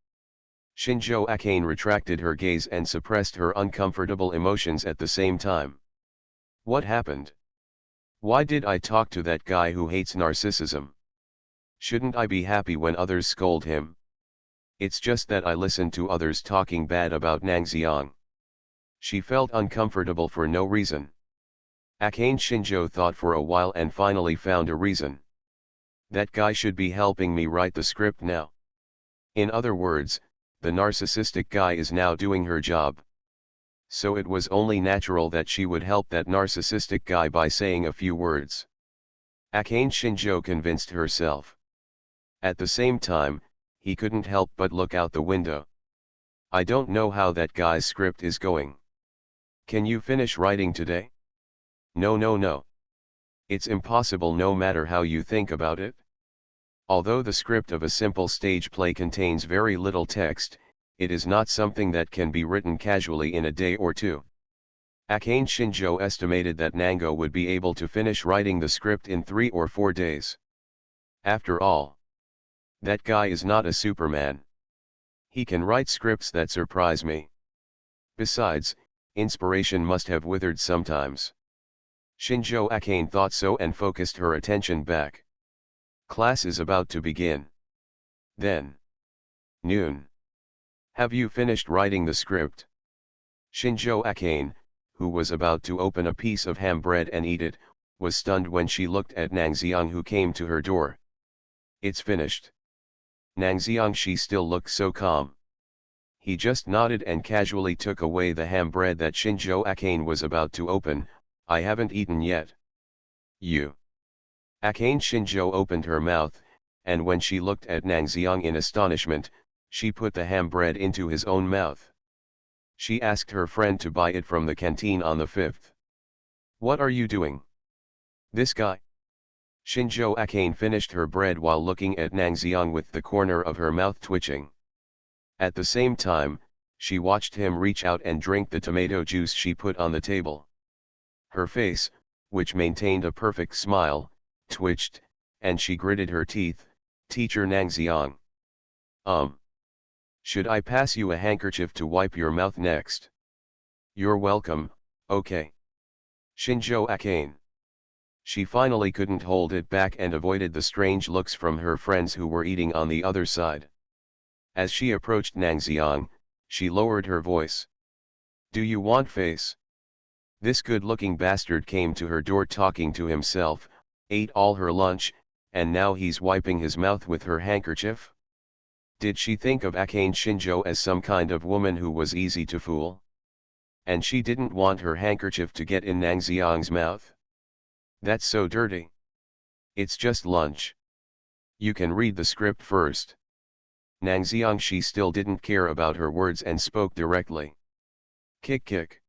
A: Shinjo Akane retracted her gaze and suppressed her uncomfortable emotions at the same time. What happened? Why did I talk to that guy who hates narcissism? Shouldn't I be happy when others scold him? It's just that I listened to others talking bad about Nangxiang. She felt uncomfortable for no reason. Akane Shinjo thought for a while and finally found a reason. That guy should be helping me write the script now. In other words, the narcissistic guy is now doing her job. So it was only natural that she would help that narcissistic guy by saying a few words. Akane Shinjo convinced herself. At the same time, he couldn't help but look out the window. I don't know how that guy's script is going. Can you finish writing today? No. It's impossible no matter how you think about it. Although the script of a simple stage play contains very little text, it is not something that can be written casually in a day or two. Akane Shinjo estimated that Nango would be able to finish writing the script in 3 or 4 days. After all, that guy is not a Superman. He can write scripts that surprise me. Besides, inspiration must have withered sometimes. Shinjo Akane thought so and focused her attention back. Class is about to begin. Then. Noon. Have you finished writing the script? Shinjo Akane, who was about to open a piece of ham bread and eat it, was stunned when she looked at Nangxiang who came to her door. It's finished. Nangxiang she still looked so calm. He just nodded and casually took away the ham bread that Shinjo Akane was about to open. I haven't eaten yet. You. Akane Shinjo opened her mouth, and when she looked at Nangxiang in astonishment, she put the ham bread into his own mouth. She asked her friend to buy it from the canteen on the 5th. What are you doing? This guy? Shinjo Akane finished her bread while looking at Nangxiang with the corner of her mouth twitching. At the same time, she watched him reach out and drink the tomato juice she put on the table. Her face, which maintained a perfect smile, twitched, and she gritted her teeth. Teacher Nangxiang. Should I pass you a handkerchief to wipe your mouth next? You're welcome, Okay. Shinjo Akane. She finally couldn't hold it back and avoided the strange looks from her friends who were eating on the other side. As she approached Nangxiang, she lowered her voice. Do you want face? This good-looking bastard came to her door talking to himself, ate all her lunch, and now he's wiping his mouth with her handkerchief? Did she think of Akane Shinjo as some kind of woman who was easy to fool? And she didn't want her handkerchief to get in Nangxiang's mouth? That's so dirty. It's just lunch. You can read the script first. Nangxiang she still didn't care about her words and spoke directly. Kick kick.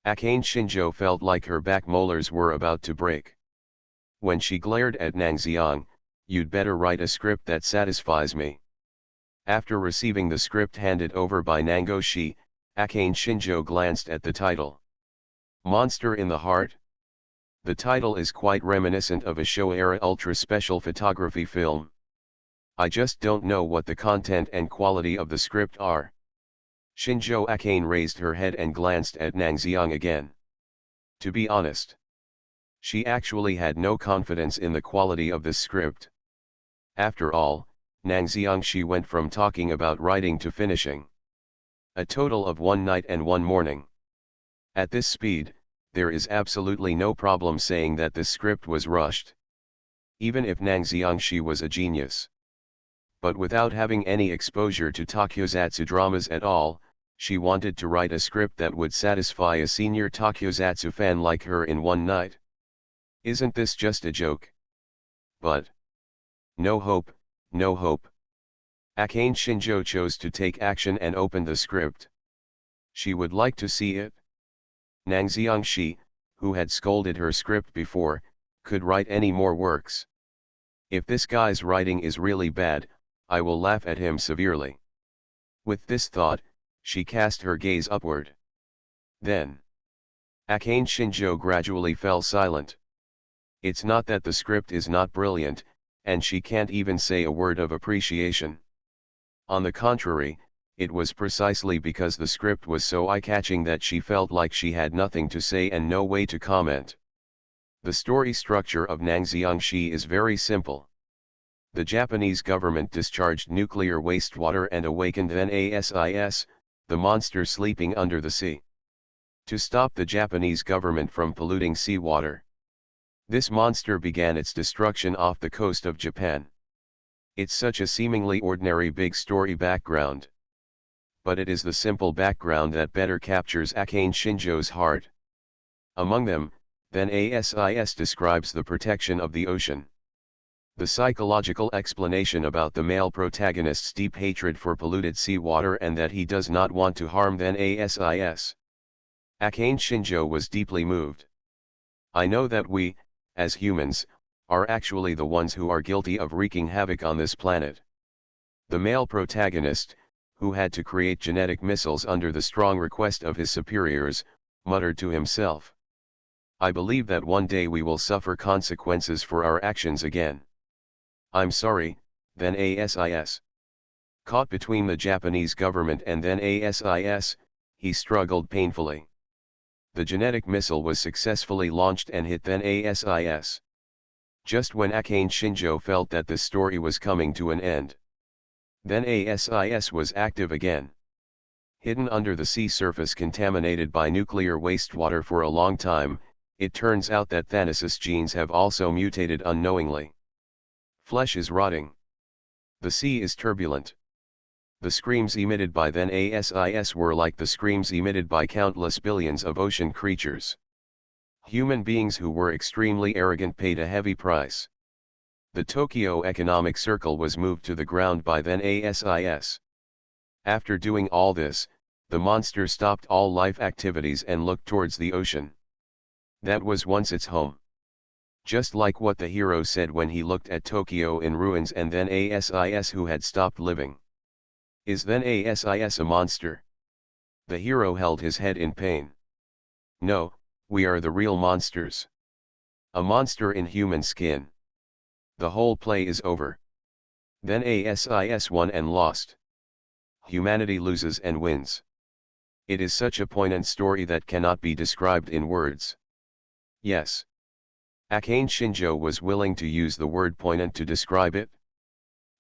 A: Akane Shinjo felt like her back molars were about to break. When she glared at Nangxiang, you'd better write a script that satisfies me. After receiving the script handed over by Nangoshi, Akane Shinjo glanced at the title. Monster in the Heart? The title is quite reminiscent of a Showa-era ultra-special photography film. I just don't know what the content and quality of the script are. Shinjo Akane raised her head and glanced at Nangxiang again. To be honest, she actually had no confidence in the quality of this script. After all, Nangxiang she went from talking about writing to finishing. A total of 1 night and 1 morning. At this speed, there is absolutely no problem saying that this script was rushed. Even if Nangxiang she was a genius. But without having any exposure to takyozatsu dramas at all, she wanted to write a script that would satisfy a senior takyozatsu fan like her in 1 night. Isn't this just a joke? But no hope, no hope. Akane Shinjo chose to take action and opened the script. She would like to see it. Nangxiang she, who had scolded her script before, could write any more works. If this guy's writing is really bad, I will laugh at him severely. With this thought, she cast her gaze upward. Then, Akane Shinjo gradually fell silent. It's not that the script is not brilliant, and she can't even say a word of appreciation. On the contrary, it was precisely because the script was so eye-catching that she felt like she had nothing to say and no way to comment. The story structure of Nangxiang Shi is very simple. The Japanese government discharged nuclear wastewater and awakened NASIS, the monster sleeping under the sea. To stop the Japanese government from polluting seawater, this monster began its destruction off the coast of Japan. It's such a seemingly ordinary big story background. But it is the simple background that better captures Akane Shinjo's heart. Among them, then ASIS describes the protection of the ocean. The psychological explanation about the male protagonist's deep hatred for polluted seawater and that he does not want to harm then ASIS. Akane Shinjo was deeply moved. I know that we, as humans, are actually the ones who are guilty of wreaking havoc on this planet. The male protagonist, who had to create genetic missiles under the strong request of his superiors, muttered to himself. I believe that one day we will suffer consequences for our actions again. I'm sorry, then ASIS. Caught between the Japanese government and then ASIS, he struggled painfully. The genetic missile was successfully launched and hit then ASIS. Just when Akane Shinjo felt that the story was coming to an end, then ASIS was active again. Hidden under the sea surface contaminated by nuclear wastewater for a long time, it turns out that Thanasis genes have also mutated unknowingly. Flesh is rotting. The sea is turbulent. The screams emitted by then ASIS were like the screams emitted by countless billions of ocean creatures. Human beings who were extremely arrogant paid a heavy price. The Tokyo Economic Circle was moved to the ground by then ASIS. After doing all this, the monster stopped all life activities and looked towards the ocean. That was once its home. Just like what the hero said when he looked at Tokyo in ruins and then ASIS who had stopped living. Is then ASIS a monster? The hero held his head in pain. No, we are the real monsters. A monster in human skin. The whole play is over. Then ASIS won and lost. Humanity loses and wins. it is such a poignant story that cannot be described in words. Yes. Akane Shinjo was willing to use the word poignant to describe it.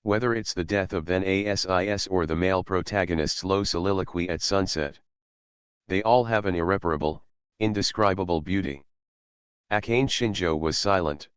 A: Whether it's the death of Then Asis or the male protagonist's low soliloquy at sunset. They all have an irreparable, indescribable beauty. Akane Shinjo was silent.